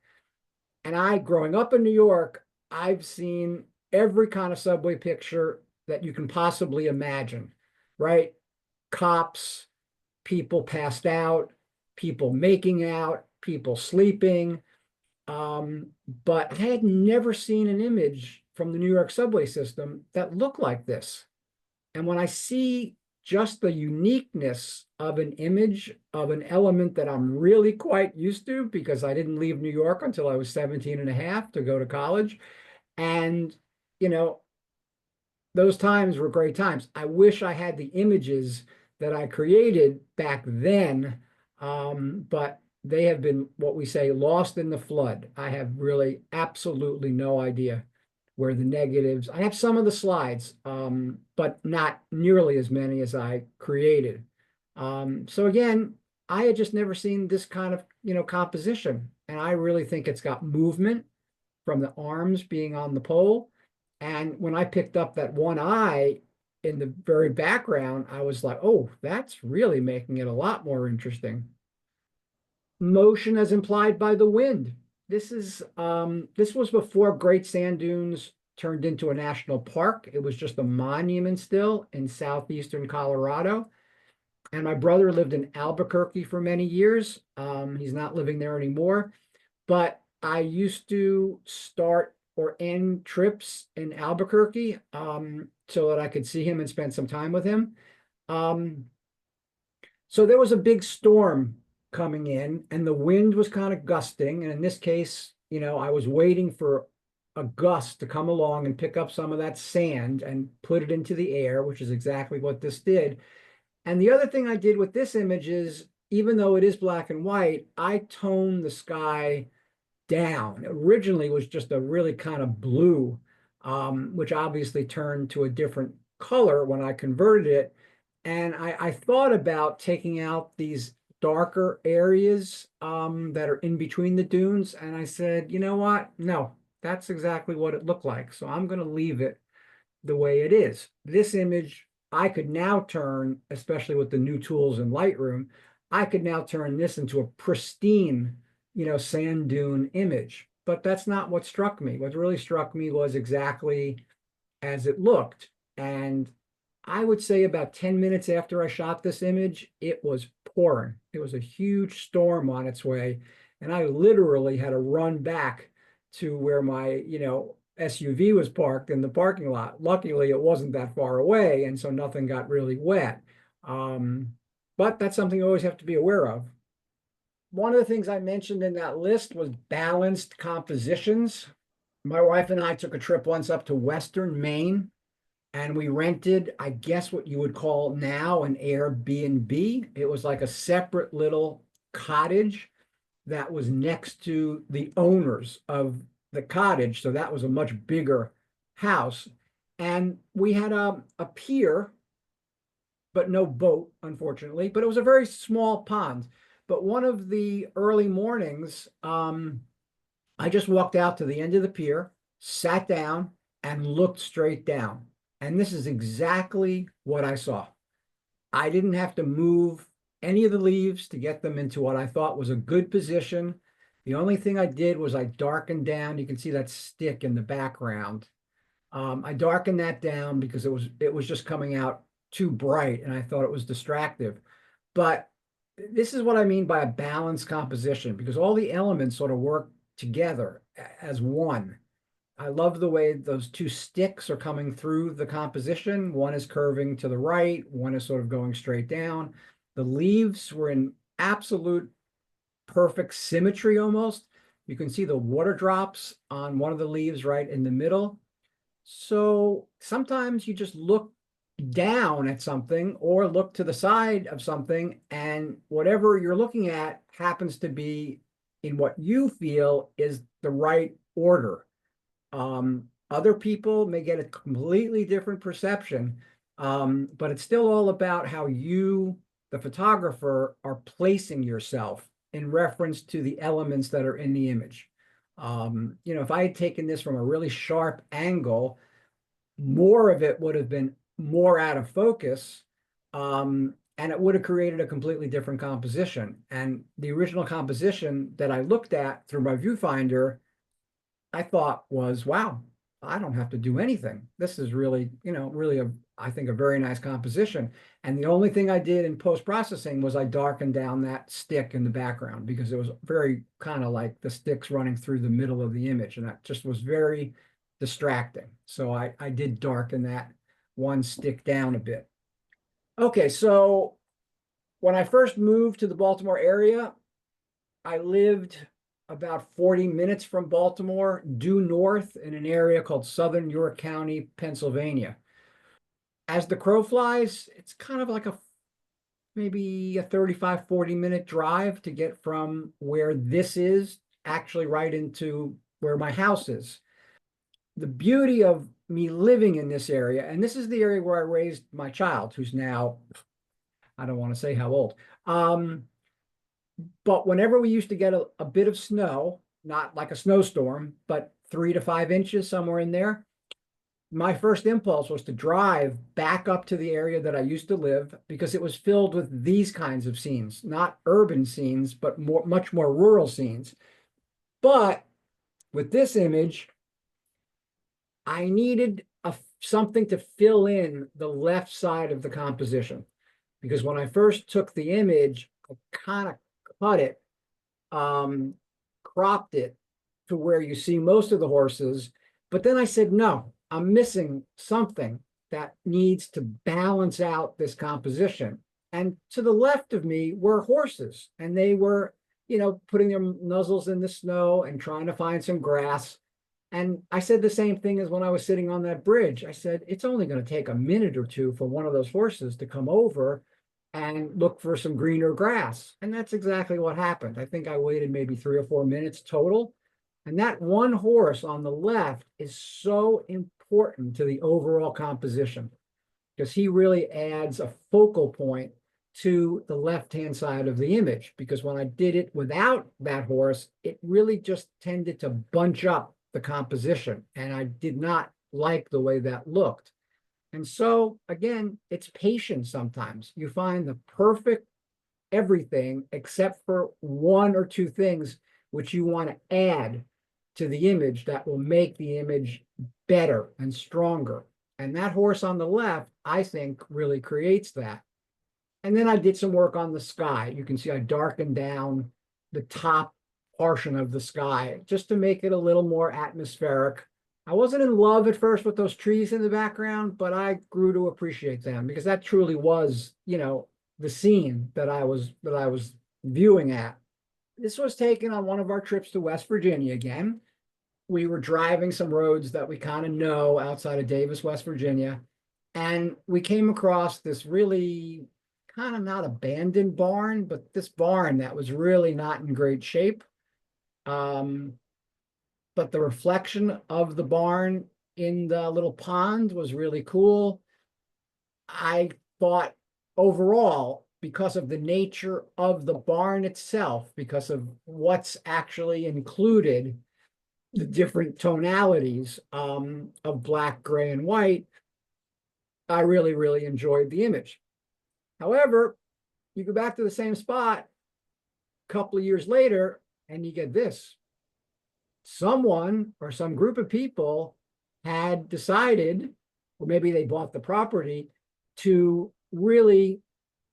And growing up in New York, I've seen every kind of subway picture that you can possibly imagine, right? Cops, people passed out, people making out, people sleeping. But I had never seen an image from the New York subway system that looked like this. And when I see just the uniqueness of an image of an element that I'm really quite used to, because I didn't leave New York until I was 17 and a half to go to college. And, those times were great times. I wish I had the images that I created back then, but they have been, what we say, lost in the flood. I have really absolutely no idea where the negatives, I have some of the slides, but not nearly as many as I created. So again, I had just never seen this kind of, composition. And I really think it's got movement from the arms being on the pole. And when I picked up that one eye in the very background, I was like, oh, that's really making it a lot more interesting. Motion as implied by the wind. This was before Great Sand Dunes turned into a national park. It was just a monument still in southeastern Colorado. And my brother lived in Albuquerque for many years. He's not living there anymore. But I used to start or end trips in Albuquerque so that I could see him and spend some time with him. So there was a big storm coming in, and the wind was kind of gusting. And in this case, I was waiting for a gust to come along and pick up some of that sand and put it into the air, which is exactly what this did. And the other thing I did with this image is, even though it is black and white, I toned the sky down. Originally, it was just a really kind of blue, which obviously turned to a different color when I converted it. And I thought about taking out these darker areas that are in between the dunes. And I said, you know what? No, that's exactly what it looked like. So I'm going to leave it the way it is. This image, I could now turn, especially with the new tools in Lightroom, I could now turn this into a pristine, sand dune image. But that's not what struck me. What really struck me was exactly as it looked. And I would say about 10 minutes after I shot this image, it was pouring. It was a huge storm on its way. And I literally had to run back to where my, SUV was parked in the parking lot. Luckily, it wasn't that far away, and so nothing got really wet. But that's something you always have to be aware of. One of the things I mentioned in that list was balanced compositions. My wife and I took a trip once up to Western Maine, and we rented, I guess what you would call now an Airbnb. It was like a separate little cottage that was next to the owners of the cottage. So that was a much bigger house. And we had a pier, but no boat, unfortunately. But it was a very small pond. But one of the early mornings, I just walked out to the end of the pier, sat down, and looked straight down. And this is exactly what I saw. I didn't have to move any of the leaves to get them into what I thought was a good position. The only thing I did was I darkened down. You can see that stick in the background. I darkened that down because it was just coming out too bright, and I thought it was distractive. But this is what I mean by a balanced composition, because all the elements sort of work together as one. I love the way those two sticks are coming through the composition. One is curving to the right, one is sort of going straight down. The leaves were in absolute perfect symmetry almost. You can see the water drops on one of the leaves right in the middle. So sometimes you just look down at something or look to the side of something, and whatever you're looking at happens to be in what you feel is the right order. Other people may get a completely different perception, but it's still all about how you, the photographer, are placing yourself in reference to the elements that are in the image. If I had taken this from a really sharp angle, more of it would have been more out of focus, and it would have created a completely different composition. And the original composition that I looked at through my viewfinder, I thought was, wow, I don't have to do anything. This is really, I think a very nice composition. And the only thing I did in post-processing was I darkened down that stick in the background because it was very kind of like the sticks running through the middle of the image. And that just was very distracting. So I did darken that one stick down a bit. Okay, so when I first moved to the Baltimore area, I lived about 40 minutes from Baltimore, due north in an area called Southern York County, Pennsylvania. As the crow flies, it's kind of like maybe a 35, 40-minute drive to get from where this is actually right into where my house is. The beauty of me living in this area, and this is the area where I raised my child, who's now, I don't want to say how old, but whenever we used to get a bit of snow, not like a snowstorm, but 3 to 5 inches, somewhere in there, my first impulse was to drive back up to the area that I used to live because it was filled with these kinds of scenes, not urban scenes, but much more rural scenes. But with this image, I needed something to fill in the left side of the composition, because when I first took the image, I kind of cut it, cropped it to where you see most of the horses. But then I said, no, I'm missing something that needs to balance out this composition. And to the left of me were horses, and they were, putting their nuzzles in the snow and trying to find some grass. And I said the same thing as when I was sitting on that bridge. I said, it's only going to take a minute or two for one of those horses to come over and look for some greener grass. And that's exactly what happened. I think I waited maybe 3 or 4 minutes total. And that one horse on the left is so important to the overall composition because he really adds a focal point to the left-hand side of the image, because when I did it without that horse, it really just tended to bunch up the composition, and I did not like the way that looked. And so, again, it's patience sometimes. You find the perfect everything except for one or two things which you want to add to the image that will make the image better and stronger. And that horse on the left, I think, really creates that. And then I did some work on the sky. You can see I darkened down the top portion of the sky just to make it a little more atmospheric. I wasn't in love at first with those trees in the background, but I grew to appreciate them because that truly was, the scene that I was viewing at. This was taken on one of our trips to West Virginia again. We were driving some roads that we kind of know outside of Davis, West Virginia, and we came across this really kind of not abandoned barn, but this barn that was really not in great shape. But the reflection of the barn in the little pond was really cool. I thought overall, because of the nature of the barn itself, because of what's actually included, the different tonalities of black, gray, and white, I really, really enjoyed the image. However, you go back to the same spot a couple of years later, and you get this. Someone or some group of people had decided, or maybe they bought the property, to really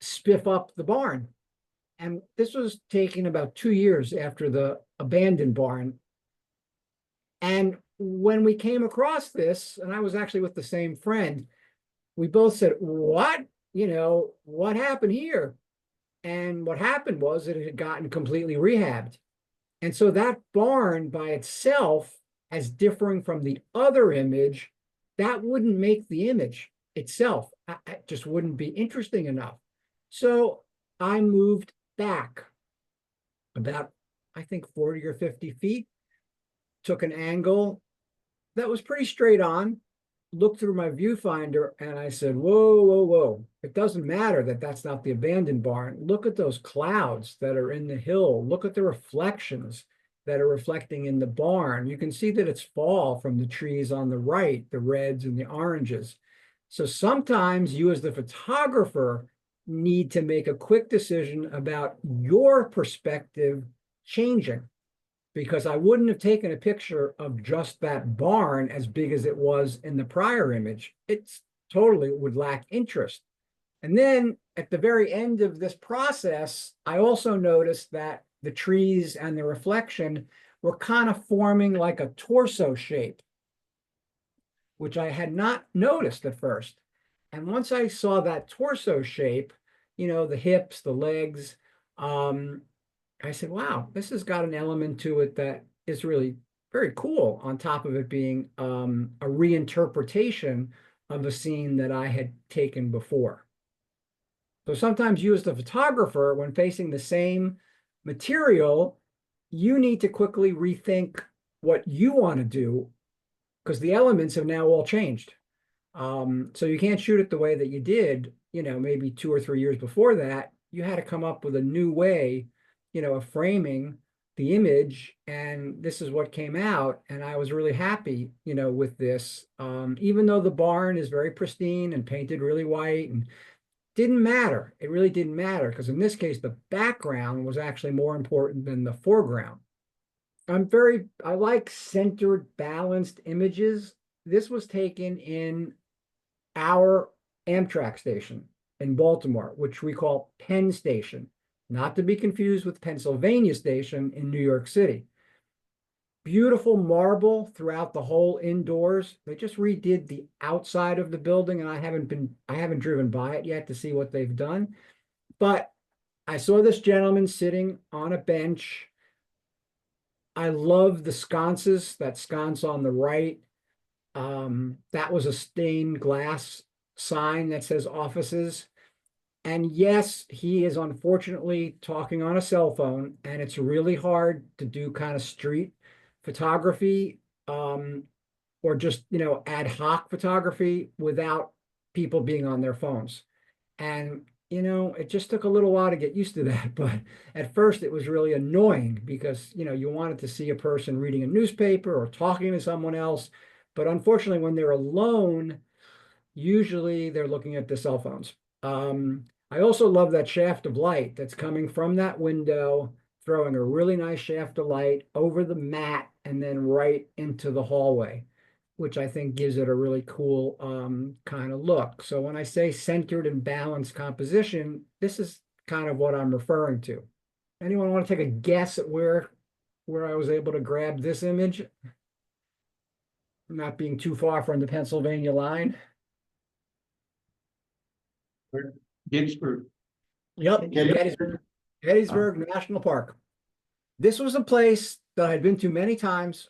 spiff up the barn. And this was taken about 2 years after the abandoned barn. And when we came across this, and I was actually with the same friend, we both said, what? What happened here? And what happened was that it had gotten completely rehabbed. And so that barn by itself, as differing from the other image, that wouldn't make the image itself. It just wouldn't be interesting enough. So I moved back about, I think, 40 or 50 feet, took an angle that was pretty straight on, looked through my viewfinder, and I said, whoa, whoa, whoa. It doesn't matter that that's not the abandoned barn. Look at those clouds that are in the hill. Look at the reflections that are reflecting in the barn. You can see that it's fall from the trees on the right, the reds and the oranges. So sometimes you as the photographer need to make a quick decision about your perspective changing, because I wouldn't have taken a picture of just that barn as big as it was in the prior image. It's totally would lack interest. And then at the very end of this process, I also noticed that the trees and the reflection were kind of forming like a torso shape, which I had not noticed at first. And once I saw that torso shape, the hips, the legs, I said, wow, this has got an element to it that is really very cool, on top of it being a reinterpretation of a scene that I had taken before. So sometimes you as the photographer, when facing the same material, you need to quickly rethink what you want to do, because the elements have now all changed. So you can't shoot it the way that you did, maybe 2 or 3 years before that. You had to come up with a new way of framing the image, and this is what came out. And I was really happy, with this, even though the barn is very pristine and painted really white, and didn't matter. It really didn't matter, because in this case, the background was actually more important than the foreground. I like centered, balanced images. This was taken in our Amtrak station in Baltimore, which we call Penn Station, not to be confused with Pennsylvania Station in New York City. Beautiful marble throughout the whole indoors. They just redid the outside of the building, and I haven't driven by it yet to see what they've done. But I saw this gentleman sitting on a bench. I love the sconces, that sconce on the right. That was a stained glass sign that says offices. And yes, he is unfortunately talking on a cell phone, and it's really hard to do kind of street photography, or just, ad hoc photography without people being on their phones. And you know, it just took a little while to get used to that. But at first it was really annoying because, you know, you wanted to see a person reading a newspaper or talking to someone else. But unfortunately, when they're alone, usually they're looking at their cell phones. I also love that shaft of light that's coming from that window, throwing a really nice shaft of light over the mat and then right into the hallway, which I think gives it a really cool kind of look. So when I say centered and balanced composition, this is kind of what I'm referring to. Anyone want to take a guess at where I was able to grab this image? Not being too far from the Pennsylvania line. Ginsburg. Yep, Gettysburg National Park. This was a place that I'd been to many times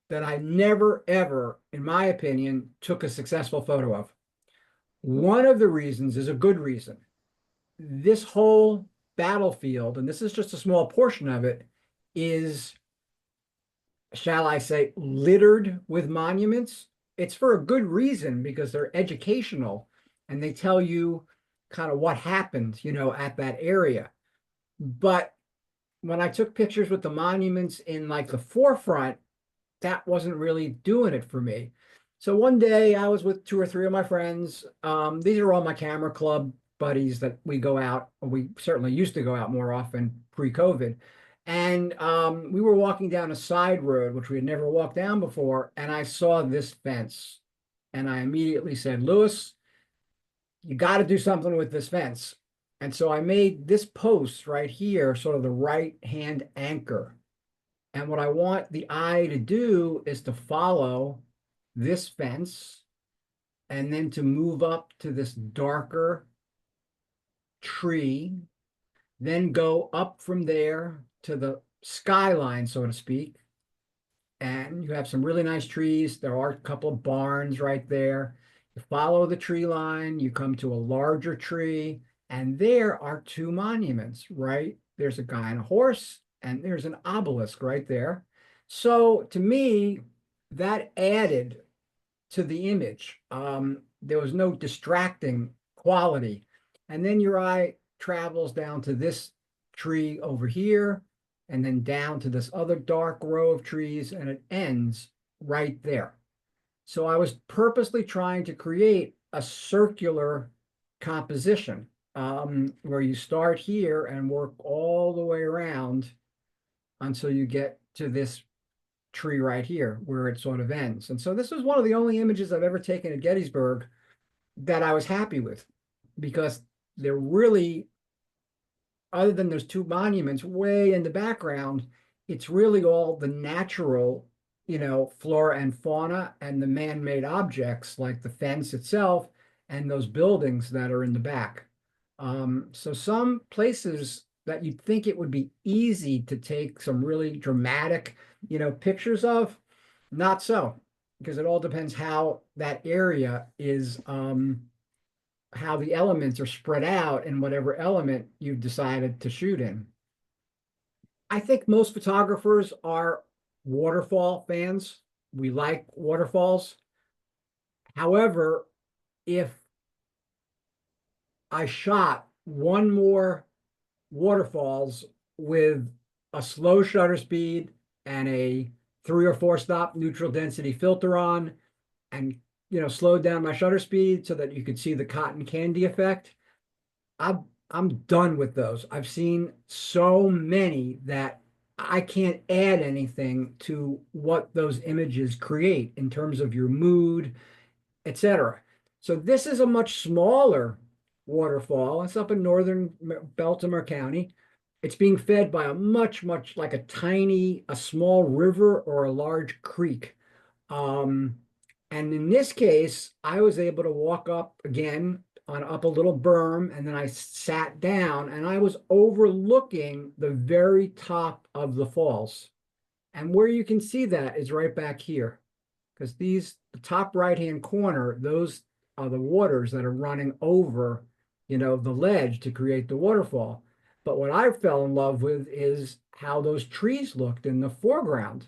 that I never, ever, in my opinion, took a successful photo of. One of the reasons is a good reason. This whole battlefield, and this is just a small portion of it, is, shall I say, littered with monuments. It's for a good reason because they're educational and they tell you kind of what happened, you know, at that area. But when I took pictures with the monuments in like the forefront, that wasn't really doing it for me. So one day I was with 2 or 3 of my friends. These are all my camera club buddies that we go out, or we certainly used to go out more often pre-COVID. And we were walking down a side road, which we had never walked down before, and I saw this fence. And I immediately said, Lewis, you got to do something with this fence. And so I made this post right here, sort of the right-hand anchor. And what I want the eye to do is to follow this fence and then to move up to this darker tree, then go up from there to the skyline, so to speak. And you have some really nice trees. There are a couple of barns right there. You follow the tree line, you come to a larger tree, and there are 2 monuments, right? There's a guy on a horse, and there's an obelisk right there. So to me, that added to the image. There was no distracting quality. And then your eye travels down to this tree over here, and then down to this other dark row of trees, and it ends right there. So I was purposely trying to create a circular composition where you start here and work all the way around until you get to this tree right here where it sort of ends. And so this was one of the only images I've ever taken at Gettysburg that I was happy with, because they're really, other than those 2 monuments way in the background, it's really all the natural, you know, flora and fauna and the man-made objects like the fence itself and those buildings that are in the back. So some places that you'd think it would be easy to take some really dramatic, you know, pictures of, not so, because it all depends how that area is, how the elements are spread out in whatever element you've decided to shoot in. I think most photographers are waterfall fans. We like waterfalls. However, if I shot one more waterfalls with a slow shutter speed and a 3 or 4 stop neutral density filter on, and, you know, slowed down my shutter speed so that you could see the cotton candy effect, I'm done with those. I've seen so many that I can't add anything to what those images create in terms of your mood, etc. So this is a much smaller waterfall. It's up in northern Baltimore County. It's being fed by a much like a small river or a large creek. And in this case, I was able to walk up again up a little berm, and then I sat down and I was overlooking the very top of the falls. And where you can see that is right back here, because the top right-hand corner, those are the waters that are running over, you know, the ledge to create the waterfall. But what I fell in love with is how those trees looked in the foreground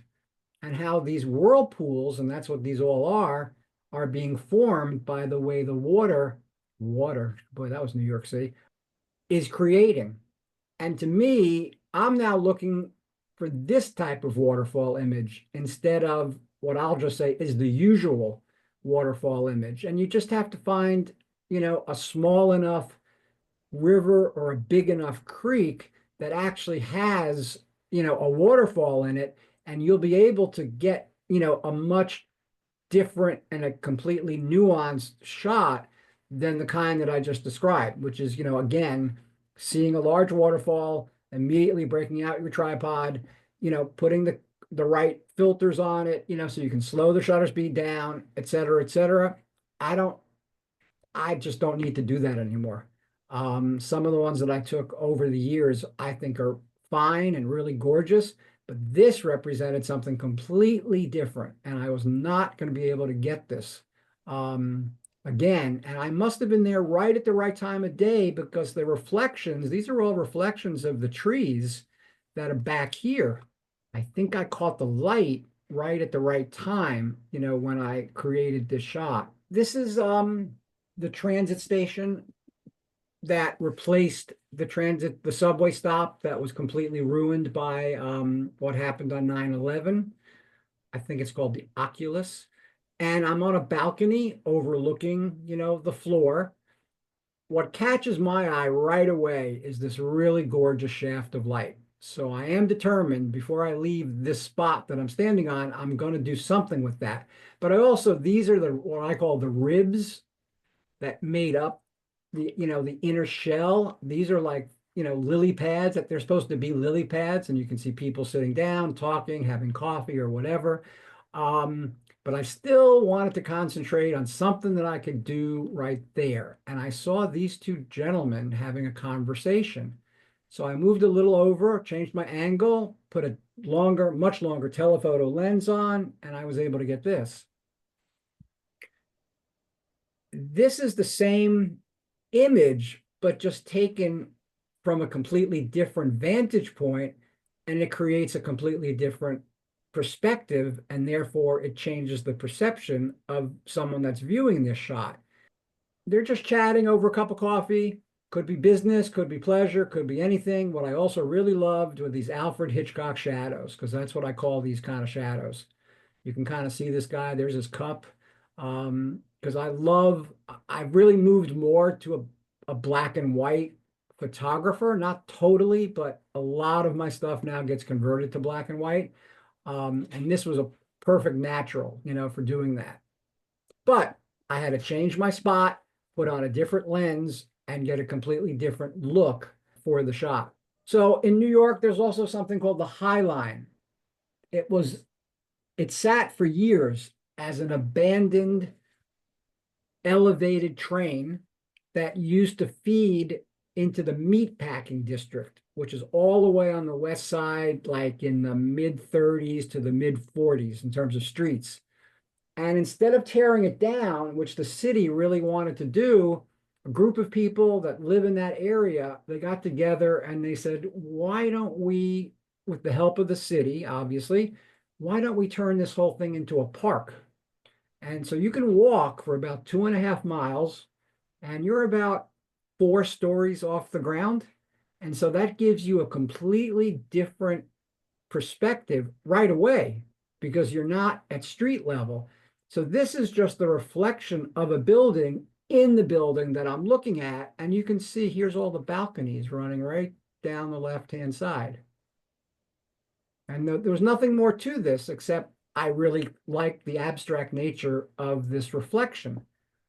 and how these whirlpools, and that's what these all are being formed by the way the water, boy, that was New York City, is creating. And to me, I'm now looking for this type of waterfall image instead of what I'll just say is the usual waterfall image. And you just have to find, a small enough river or a big enough creek that actually has, a waterfall in it, and you'll be able to get, a much different and a completely nuanced shot than the kind that I just described, which is, again, seeing a large waterfall, immediately breaking out your tripod, putting the right filters on it, so you can slow the shutter speed down, et cetera, et cetera. I just don't need to do that anymore. Some of the ones that I took over the years, I think are fine and really gorgeous, but this represented something completely different, and I was not going to be able to get this again. And I must have been there right at the right time of day, because the reflections, these are all reflections of the trees that are back here. I think I caught the light right at the right time, when I created this shot. This is the transit station that replaced the subway stop that was completely ruined by what happened on 9/11. I think it's called the Oculus. And I'm on a balcony overlooking, the floor. What catches my eye right away is this really gorgeous shaft of light. So I am determined, before I leave this spot that I'm standing on, I'm going to do something with that. But these are what I call the ribs that made up the inner shell. These are like, lily pads, that they're supposed to be lily pads, and you can see people sitting down, talking, having coffee or whatever. But I still wanted to concentrate on something that I could do right there. And I saw these two gentlemen having a conversation. So I moved a little over, changed my angle, put a much longer telephoto lens on, and I was able to get this. This is the same image, but just taken from a completely different vantage point, and it creates a completely different perspective, and therefore it changes the perception of someone that's viewing this shot. They're just chatting over a cup of coffee. Could be business, could be pleasure, could be anything. What I also really loved were these Alfred Hitchcock shadows, because that's what I call these kind of shadows. You can kind of see this guy, there's his cup. Because I've really moved more to a black and white photographer, not totally, but a lot of my stuff now gets converted to black and white. And this was a perfect natural, for doing that. But I had to change my spot, put on a different lens, and get a completely different look for the shot. So in New York, there's also something called the High Line. It sat for years as an abandoned elevated train that used to feed into the meatpacking district, which is all the way on the west side, like in the mid-30s to the mid-40s in terms of streets. And instead of tearing it down, which the city really wanted to do, a group of people that live in that area, they got together and they said, why don't we, with the help of the city, obviously, why don't we turn this whole thing into a park? And so you can walk for about 2.5 miles, and you're about 4 stories off the ground. And so that gives you a completely different perspective right away, because you're not at street level. So this is just the reflection of a building in the building that I'm looking at. And you can see here's all the balconies running right down the left-hand side. And there was nothing more to this, except I really like the abstract nature of this reflection.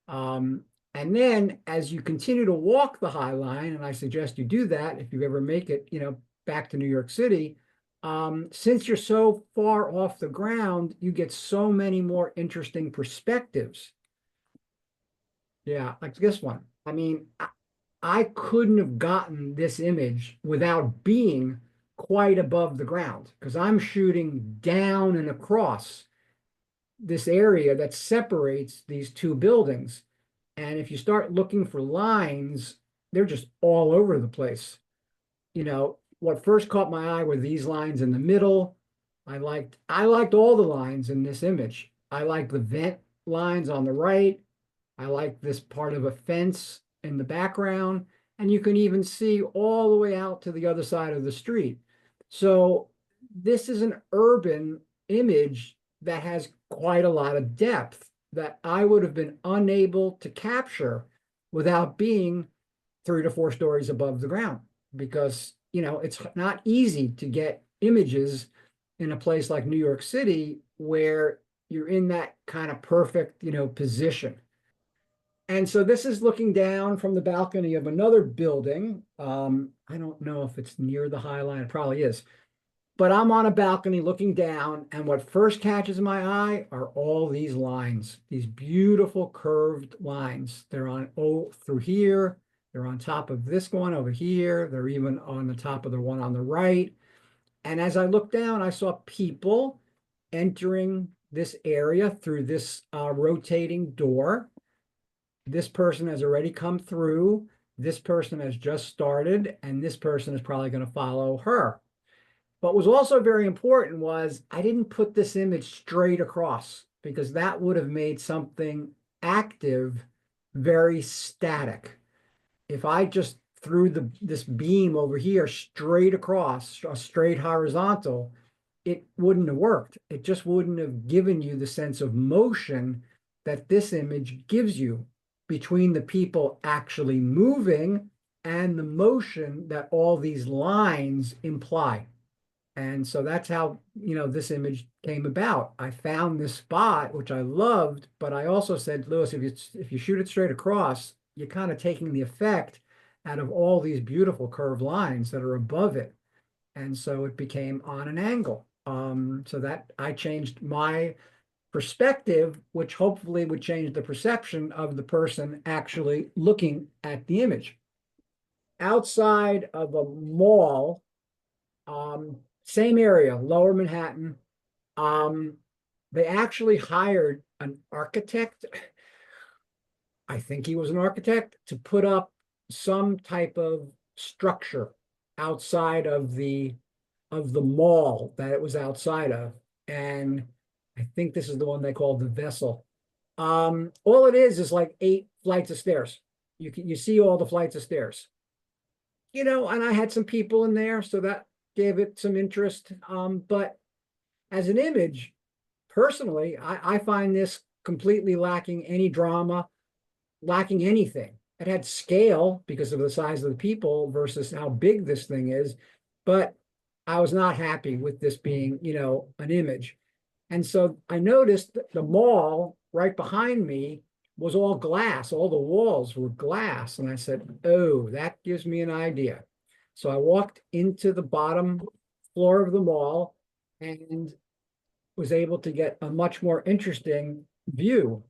And then as you continue to walk the High Line, and I suggest you do that if you ever make it, back to New York City, since you're so far off the ground, you get so many more interesting perspectives. Yeah, like this one. I mean, I couldn't have gotten this image without being quite above the ground, because I'm shooting down and across this area that separates these two buildings. And if you start looking for lines, they're just all over the place. What first caught my eye were these lines in the middle. I liked all the lines in this image. I liked the vent lines on the right. I liked this part of a fence in the background. and you can even see all the way out to the other side of the street. So this is an urban image that has quite a lot of depth that I would have been unable to capture without being 3 to 4 stories above the ground, because, you know, it's not easy to get images in a place like New York City where you're in that kind of perfect, you know, position. And so this is looking down from the balcony of another building. I don't know if it's near the High Line, it probably is. But I'm on a balcony looking down, and what first catches my eye are all these lines, these beautiful curved lines. They're on through here, they're on top of this one over here, they're even on the top of the one on the right. And as I looked down, I saw people entering this area through this rotating door. This person has already come through, this person has just started, and this person is probably going to follow her. What was also very important was I didn't put this image straight across, because that would have made something active very static. If I just threw this beam over here straight across, a straight horizontal, it wouldn't have worked. It just wouldn't have given you the sense of motion that this image gives you between the people actually moving and the motion that all these lines imply. And so that's how, you know, this image came about. I found this spot, which I loved, but I also said, Lewis, if you shoot it straight across, you're kind of taking the effect out of all these beautiful curved lines that are above it. And so it became on an angle. So that I changed my perspective, which hopefully would change the perception of the person actually looking at the image. Outside of a mall, same area, Lower Manhattan. They actually hired an architect. I think he was an architect to put up some type of structure outside of the mall that it was outside of. And I think this is the one they called the Vessel. All it is like 8 flights of stairs. You see all the flights of stairs. You know, and I had some people in there, so that gave it some interest. But as an image, personally, I find this completely lacking any drama, lacking anything. It had scale because of the size of the people versus how big this thing is, but I was not happy with this being, you know, an image. And so I noticed that the mall right behind me was all glass. All the walls were glass. And I said, oh, that gives me an idea. So I walked into the bottom floor of the mall and was able to get a much more interesting view,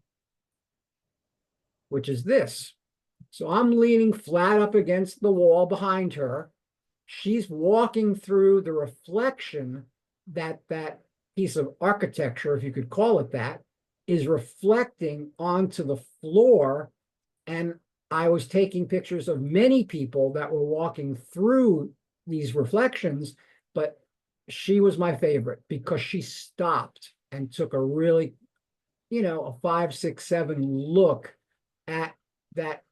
which is this. So I'm leaning flat up against the wall behind her. She's walking through the reflection that piece of architecture, if you could call it that, is reflecting onto the floor. And I was taking pictures of many people that were walking through these reflections, but she was my favorite because she stopped and took a really, you know, a 5, 6, 7 look at that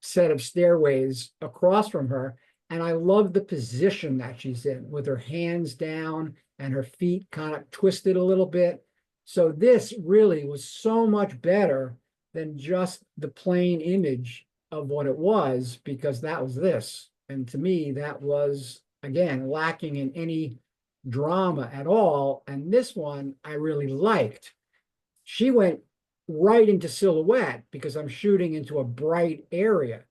set of stairways across from her. And I love the position that she's in with her hands down and her feet kind of twisted a little bit. So this really was so much better than just the plain image of what it was, because that was this. And to me, that was, again, lacking in any drama at all. And this one I really liked. She went right into silhouette because I'm shooting into a bright area.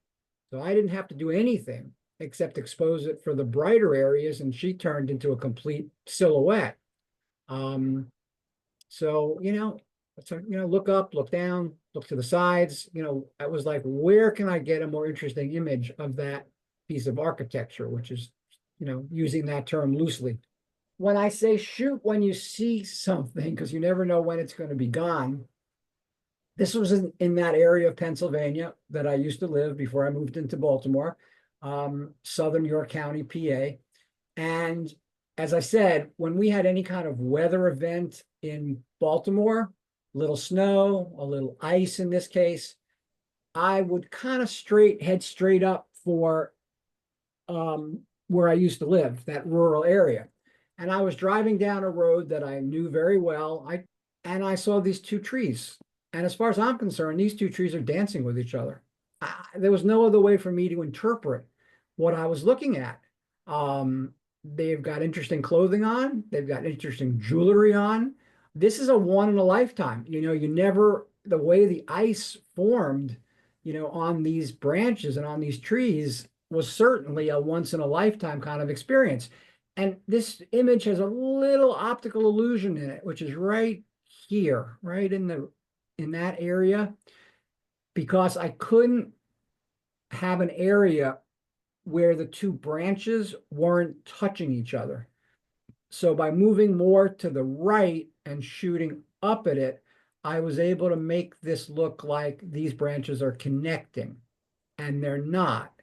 So I didn't have to do anything except expose it for the brighter areas, and she turned into a complete silhouette. So, you know, look up, look down, look to the sides. You know, I was like, where can I get a more interesting image of that piece of architecture, which is, you know, using that term loosely. When I say shoot when you see something, because you never know when it's going to be gone. This was in that area of Pennsylvania that I used to live before I moved into Baltimore, Southern York County, PA. And as I said, when we had any kind of weather event in Baltimore, a little snow, a little ice in this case, I would kind of head straight up for where I used to live, that rural area. And I was driving down a road that I knew very well. And I saw these two trees. And as far as I'm concerned, these two trees are dancing with each other. There was no other way for me to interpret what I was looking at. They've got interesting clothing on, they've got interesting jewelry on. This is a one in a lifetime. You know, you never, the way the ice formed, you know, on these branches and on these trees was certainly a once in a lifetime kind of experience. And this image has a little optical illusion in it, which is right here, right in that area, because I couldn't have an area where the two branches weren't touching each other. So by moving more to the right and shooting up at it, I was able to make this look like these branches are connecting, and they're not.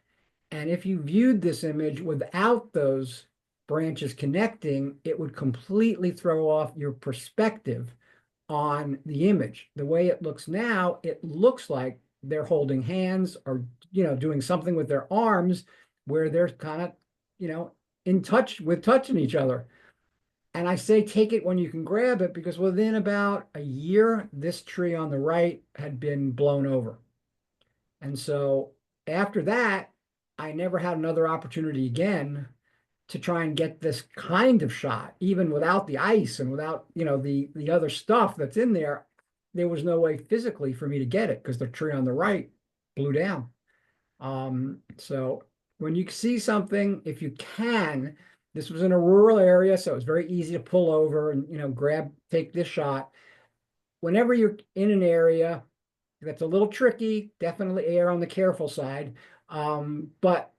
And if you viewed this image without those branches connecting, it would completely throw off your perspective on the image. The way it looks now, it looks like they're holding hands or, you know, doing something with their arms where they're kind of, you know, in touch with touching each other. And I say take it when you can grab it, because within about a year, this tree on the right had been blown over. And so after that, I never had another opportunity again to try and get this kind of shot, even without the ice and without, you know, the other stuff that's in there. There was no way physically for me to get it because the tree on the right blew down. So when you see something, if you can, this was in a rural area, so it was very easy to pull over and, you know, take this shot. Whenever you're in an area that's a little tricky, definitely err on the careful side. But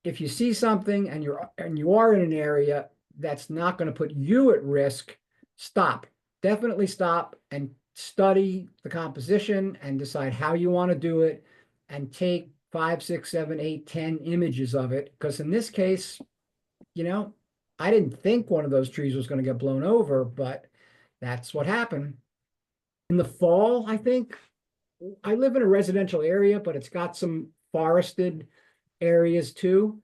if you see something and you are in an area that's not going to put you at risk, stop. Definitely stop and study the composition and decide how you want to do it, and take 5, 6, 7, 8, 10 images of it. Because in this case, you know, I didn't think one of those trees was going to get blown over, but that's what happened. In the fall, I think, I live in a residential area, but it's got some forested areas too.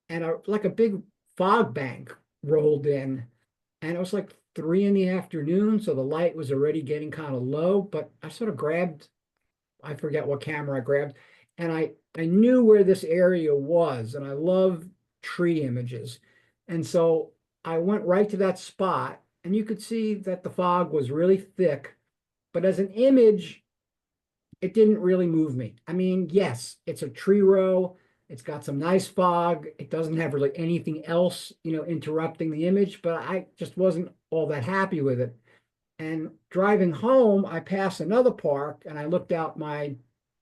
And like a big fog bank rolled in, and it was like 3 in the afternoon. So the light was already getting kind of low, but I sort of grabbed, I forget what camera I grabbed, and I knew where this area was, and I love tree images. And so I went right to that spot, and you could see that the fog was really thick, but as an image, it didn't really move me. I mean, yes, it's a tree row. It's got some nice fog. It doesn't have really anything else, you know, interrupting the image, but I just wasn't all that happy with it. And driving home, I passed another park and I looked out my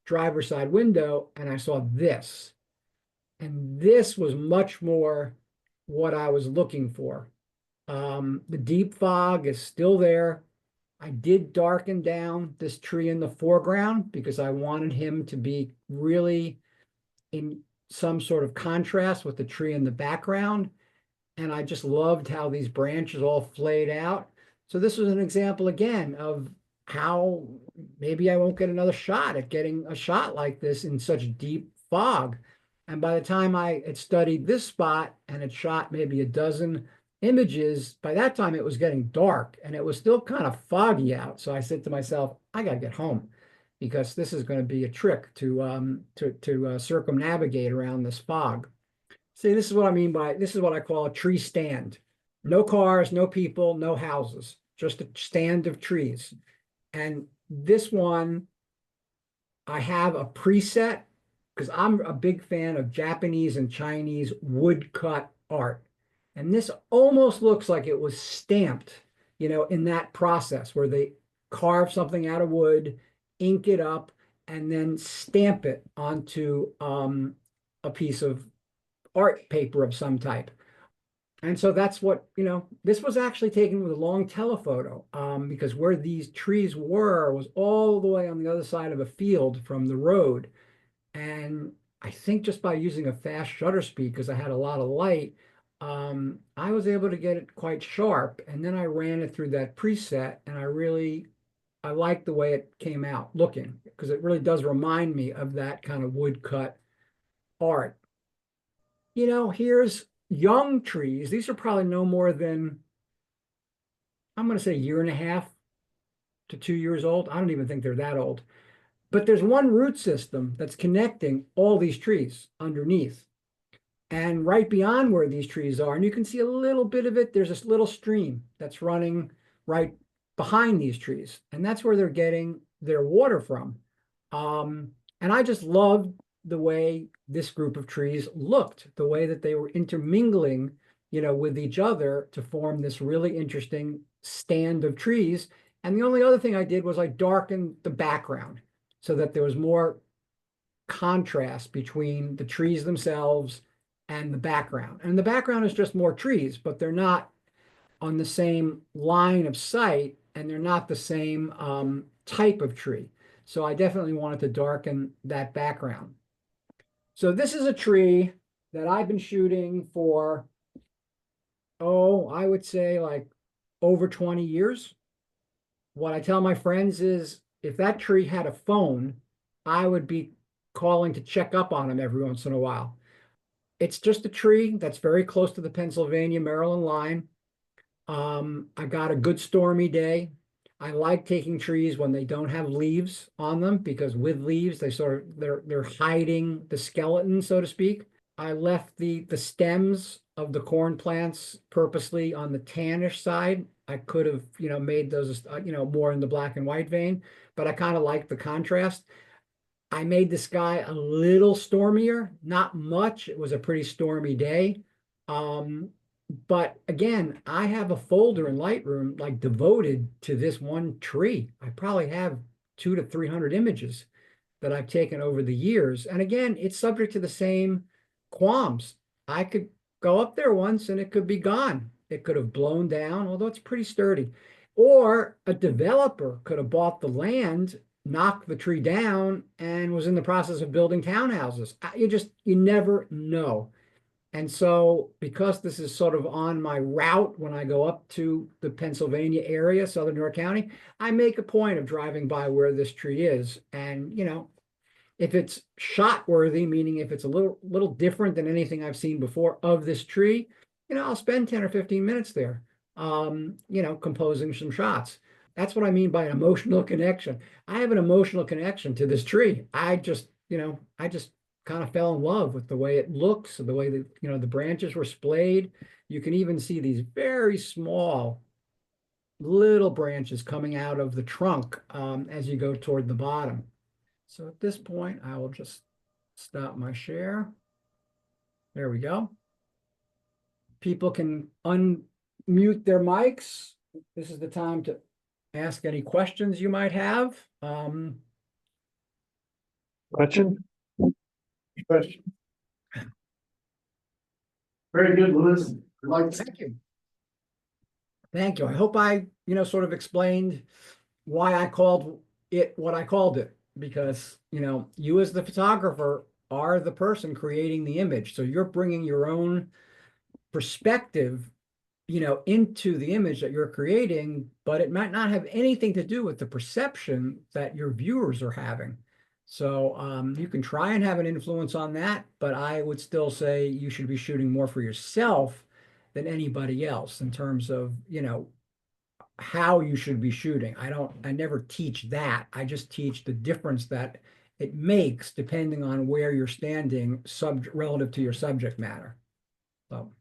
driver's side window and I saw this. And this was much more what I was looking for. The deep fog is still there. I did darken down this tree in the foreground because I wanted him to be really in some sort of contrast with the tree in the background. And I just loved how these branches all flayed out. So this was an example again of how maybe I won't get another shot at getting a shot like this in such deep fog. And by the time I had studied this spot and had shot maybe a dozen images, by that time it was getting dark and it was still kind of foggy out. So I said to myself, I got to get home because this is going to be a trick to circumnavigate around this fog. See, this is what I mean by, this is what I call a tree stand. No cars, no people, no houses, just a stand of trees. And this one, I have a preset because I'm a big fan of Japanese and Chinese woodcut art. And this almost looks like it was stamped, you know, in that process where they carve something out of wood, ink it up, and then stamp it onto a piece of art paper of some type. And so that's what, you know, this was actually taken with a long telephoto because where these trees were was all the way on the other side of a field from the road. And I think just by using a fast shutter speed, because I had a lot of light, I was able to get it quite sharp. And then I ran it through that preset and I I like the way it came out looking, because it really does remind me of that kind of woodcut art. You know, here's young trees. These are probably no more than, I'm going to say, a year and a half to 2 years old. I don't even think they're that old. But there's one root system that's connecting all these trees underneath. And right beyond where these trees are, and you can see a little bit of it, there's this little stream that's running right behind these trees. And that's where they're getting their water from. And I just loved the way this group of trees looked, the way that they were intermingling, you know, with each other to form this really interesting stand of trees. And the only other thing I did was I darkened the background so that there was more contrast between the trees themselves and the background. And the background is just more trees, but they're not on the same line of sight, and they're not the same type of tree. So I definitely wanted to darken that background. So this is a tree that I've been shooting for, oh, I would say like over 20 years. What I tell my friends is if that tree had a phone, I would be calling to check up on him every once in a while. It's just a tree that's very close to the Pennsylvania-Maryland line. I got a good stormy day. I like taking trees when they don't have leaves on them, because with leaves, they're hiding the skeleton, so to speak. I left the stems of the corn plants purposely on the tannish side. I could have, you know, made those, more in the black and white vein, but I kind of like the contrast. I made the sky a little stormier, not much. It was a pretty stormy day. But again, I have a folder in Lightroom like devoted to this one tree. I probably have 200 to 300 images that I've taken over the years. And again, it's subject to the same qualms. I could go up there once and it could be gone. It could have blown down, although it's pretty sturdy. Or a developer could have bought the land, knocked the tree down, and was in the process of building townhouses. You never know. And so because this is sort of on my route when I go up to the Pennsylvania area, Southern York County, I make a point of driving by where this tree is. And, you know, if it's shot worthy, meaning if it's a little different than anything I've seen before of this tree, you know, I'll spend 10 or 15 minutes there, composing some shots. That's what I mean by an emotional connection. I have an emotional connection to this tree. I just kind of fell in love with the way it looks, the way that, the branches were splayed. You can even see these very small little branches coming out of the trunk as you go toward the bottom. So at this point, I will just stop my share. There we go. People can unmute their mics. This is the time to ask any questions you might have. Question? Question. Very good, Louis. Thank you. Thank you. I hope I, sort of explained why I called it what I called it, because, you as the photographer are the person creating the image. So you're bringing your own perspective, into the image that you're creating, but it might not have anything to do with the perception that your viewers are having. So you can try and have an influence on that, but I would still say you should be shooting more for yourself than anybody else in terms of, how you should be shooting. I never teach that. I just teach the difference that it makes depending on where you're standing relative to your subject matter. So.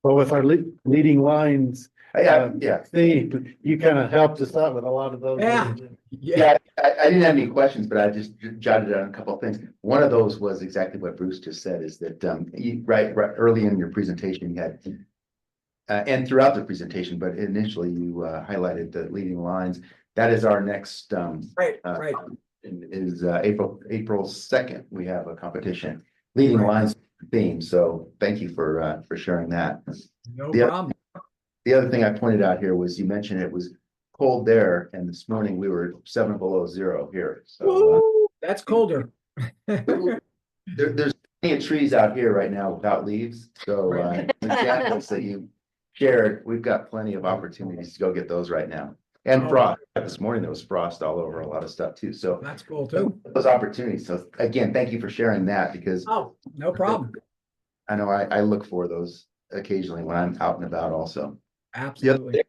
Well, with our leading lines, Yeah, you kind of helped us out with a lot of those. Yeah, I didn't have any questions, but I just jotted down a couple of things. One of those was exactly what Bruce just said, is that right early in your presentation, you had and throughout the presentation, but initially you highlighted the leading lines. That is our next Right. Is April 2nd. We have a competition, leading lines theme. So thank you for sharing that. No problem. The other thing I pointed out here was you mentioned it was cold there, and this morning we were 7 below zero here. So that's colder. There's plenty of trees out here right now without leaves. So the examples that you shared, we've got plenty of opportunities to go get those right now. And Oh. frost, this morning there was frost all over a lot of stuff too, so That's cool too. those opportunities. So again, thank you for sharing that because Oh, no problem. I know I look for those occasionally when I'm out and about also. Absolutely.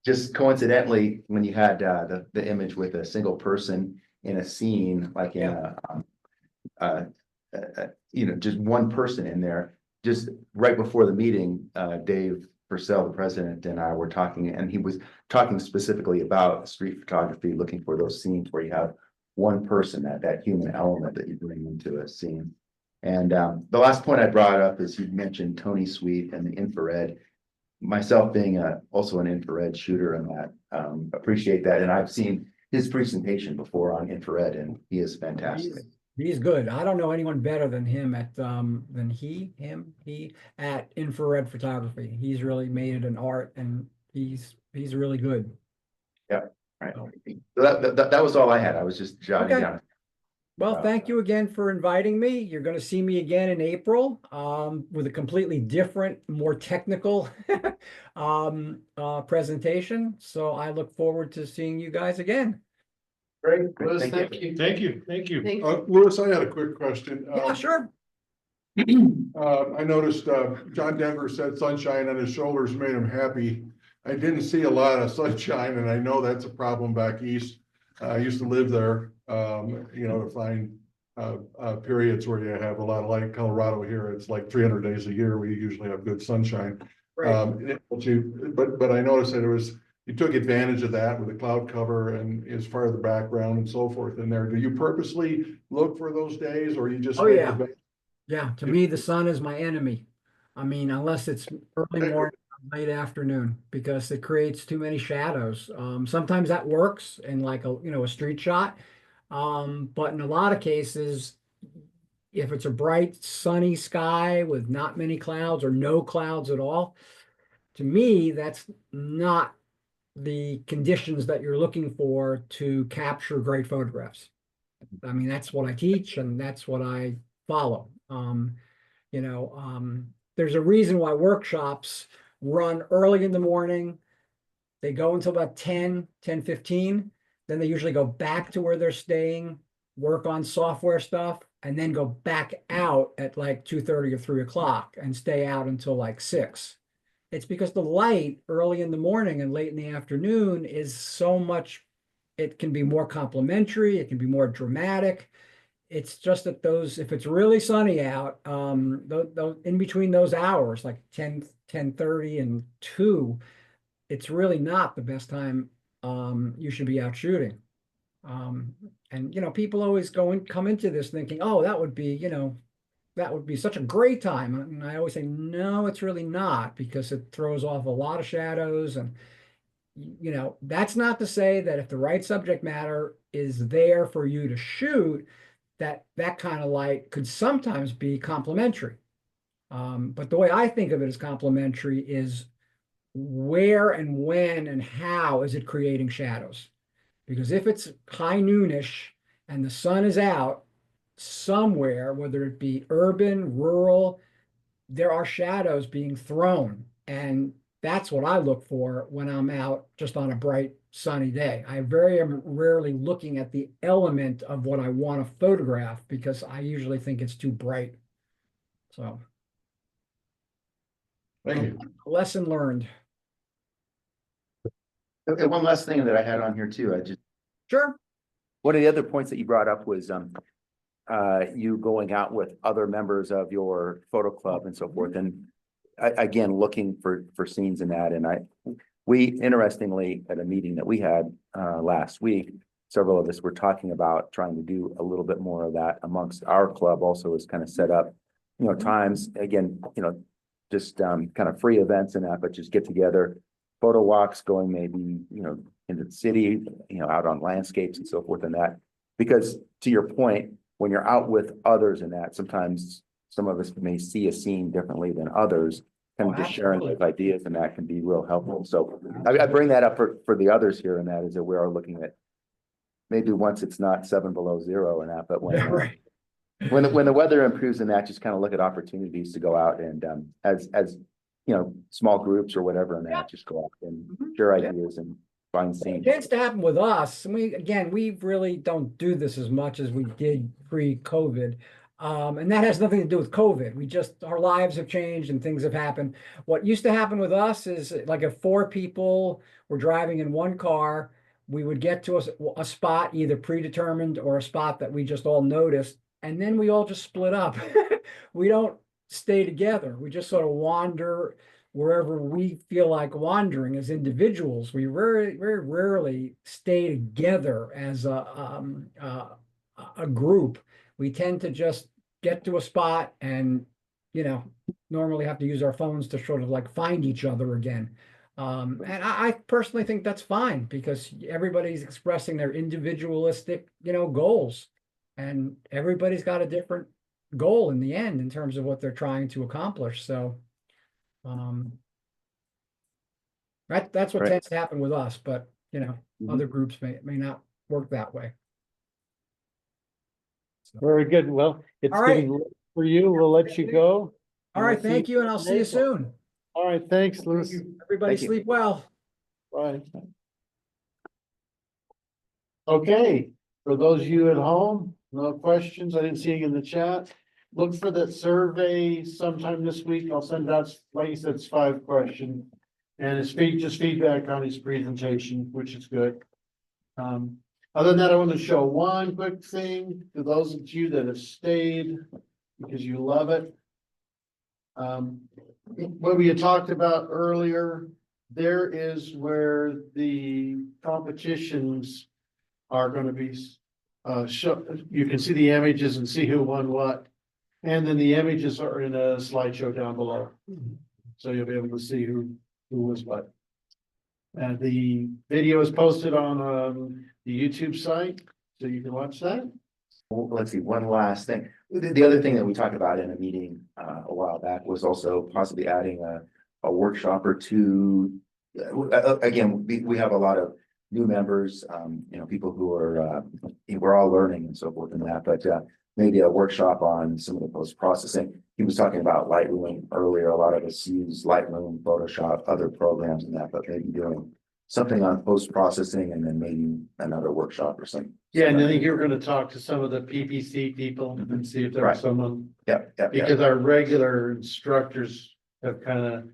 Just coincidentally, when you had the image with a single person in a scene, like in just one person in there, just right before the meeting, Dave Purcell, the president, and I were talking, and he was talking specifically about street photography, looking for those scenes where you have one person, that human element that you bring into a scene. And the last point I brought up is you mentioned Tony Sweet and the infrared. Myself being also an infrared shooter and that, appreciate that. And I've seen his presentation before on infrared and he is fantastic. He's good. I don't know anyone better than him at he at infrared photography. He's really made it an art and he's really good. Right. So that was all I had. I was just jotting Okay. down. Well, thank you again for inviting me. You're going to see me again in April with a completely different, more technical presentation. So I look forward to seeing you guys again. Great, Louis, Thank thank you. Thank you, thank you. Thank Louis, I had a quick question. Yeah, sure. I noticed, John Denver said sunshine on his shoulders made him happy. I didn't see a lot of sunshine and I know that's a problem back east. I used to live there, to find, periods where you have a lot of light. Colorado here, it's like 300 days a year. We usually have good sunshine. Right. But I noticed that you took advantage of that with the cloud cover and as far as the background and so forth in there. Do you purposely look for those days or you just? Oh, take yeah. advantage? Yeah, to me, the sun is my enemy. I mean, unless it's early morning, late afternoon, because it creates too many shadows. Sometimes that works in like a street shot. But in a lot of cases, if it's a bright sunny sky with not many clouds or no clouds at all, to me, that's not the conditions that you're looking for to capture great photographs. I mean, that's what I teach and that's what I follow. There's a reason why workshops run early in the morning. They go until about 10:15. Then they usually go back to where they're staying, work on software stuff, and then go back out at like 2:30 or 3 o'clock and stay out until like 6. It's because the light early in the morning and late in the afternoon is so much, it can be more complementary, it can be more dramatic. It's just that if it's really sunny out, in between those hours, like 10:30 and 2, it's really not the best time you should be out shooting. And people always come into this thinking, oh, that would be such a great time. And I always say, no, it's really not, because it throws off a lot of shadows. And, that's not to say that if the right subject matter is there for you to shoot, that kind of light could sometimes be complementary. But the way I think of it as complementary is where and when and how is it creating shadows? Because if it's high noonish and the sun is out somewhere, whether it be urban, rural, there are shadows being thrown. And that's what I look for when I'm out just on a bright sunny day. I very am rarely looking at the element of what I want to photograph because I usually think it's too bright. So, Thank you. lesson learned. And one last thing that I had on here too, Sure. one of the other points that you brought up was you going out with other members of your photo club and so forth. And again, looking for scenes in that. And we interestingly, at a meeting that we had last week, several of us were talking about trying to do a little bit more of that amongst our club. Also is kind of set up, times, again, just kind of free events and that, but just get together, photo walks, going maybe, into the city, out on landscapes and so forth and that. Because to your point, when you're out with others in that, sometimes some of us may see a scene differently than others. Kind of just sharing those ideas and that can be real helpful. So I bring that up for the others here and that is that we are looking at maybe once it's not 7 below 0 and that, but when when the weather improves in that, just kind of look at opportunities to go out and as small groups or whatever and that just go out and share ideas and Fine scene. It tends to happen with us, and we really don't do this as much as we did pre-COVID. And that has nothing to do with COVID. Our lives have changed and things have happened. What used to happen with us is like if 4 people were driving in one car, we would get to a spot either predetermined or a spot that we just all noticed, and then we all just split up. We don't stay together. We just sort of wander wherever we feel like wandering as individuals. We very, very rarely stay together as a group. We tend to just get to a spot and, normally have to use our phones to sort of like find each other again. And I personally think that's fine because everybody's expressing their individualistic, goals. And everybody's got a different goal in the end in terms of what they're trying to accomplish. So that's what Right. tends to happen with us, but other groups may not work that way. Very good. Well, it's All right. getting late for you. We'll let you go. All right, thank you, and I'll see you soon. All right, thanks, Louis. Everybody Thank you. sleep well. Bye. Okay, for those of you at home, no questions. I didn't see any in the chat. Look for that survey sometime this week. I'll send out, like you said, it's 5 questions. And it's just feedback on his presentation, which is good. Other than that, I want to show one quick thing to those of you that have stayed because you love it. What we had talked about earlier, there is where the competitions are going to be you can see the images and see who won what. And then the images are in a slideshow down below. So you'll be able to see who was what. The video is posted on the YouTube site, so you can watch that. Well, let's see, one last thing. The other thing that we talked about in a meeting a while back was also possibly adding a workshop or two. Again, we have a lot of new members, people who are, we're all learning and so forth and that, but maybe a workshop on some of the post-processing. He was talking about Lightroom earlier. A lot of us use Lightroom, Photoshop, other programs and that, but maybe doing something on post-processing and then maybe another workshop or something. Yeah, and I think you're gonna talk to some of the PPC people and see if there's Right. someone, Yeah. because our regular instructors have kind of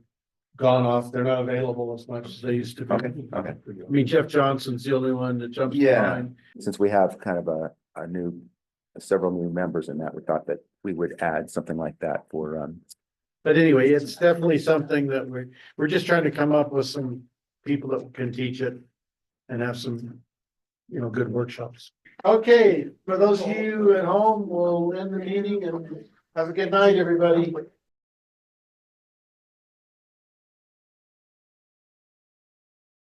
gone off. They're not available as much as they used to be. Okay. I mean, Jeff Johnson's the only one that jumps to Yeah. mind. Since we have kind of several new members in that, we thought that we would add something like that for, But anyway, it's definitely something that we're just trying to come up with some people that can teach it and have some, good workshops. Okay, for those of you at home, we'll end the meeting and have a good night, everybody.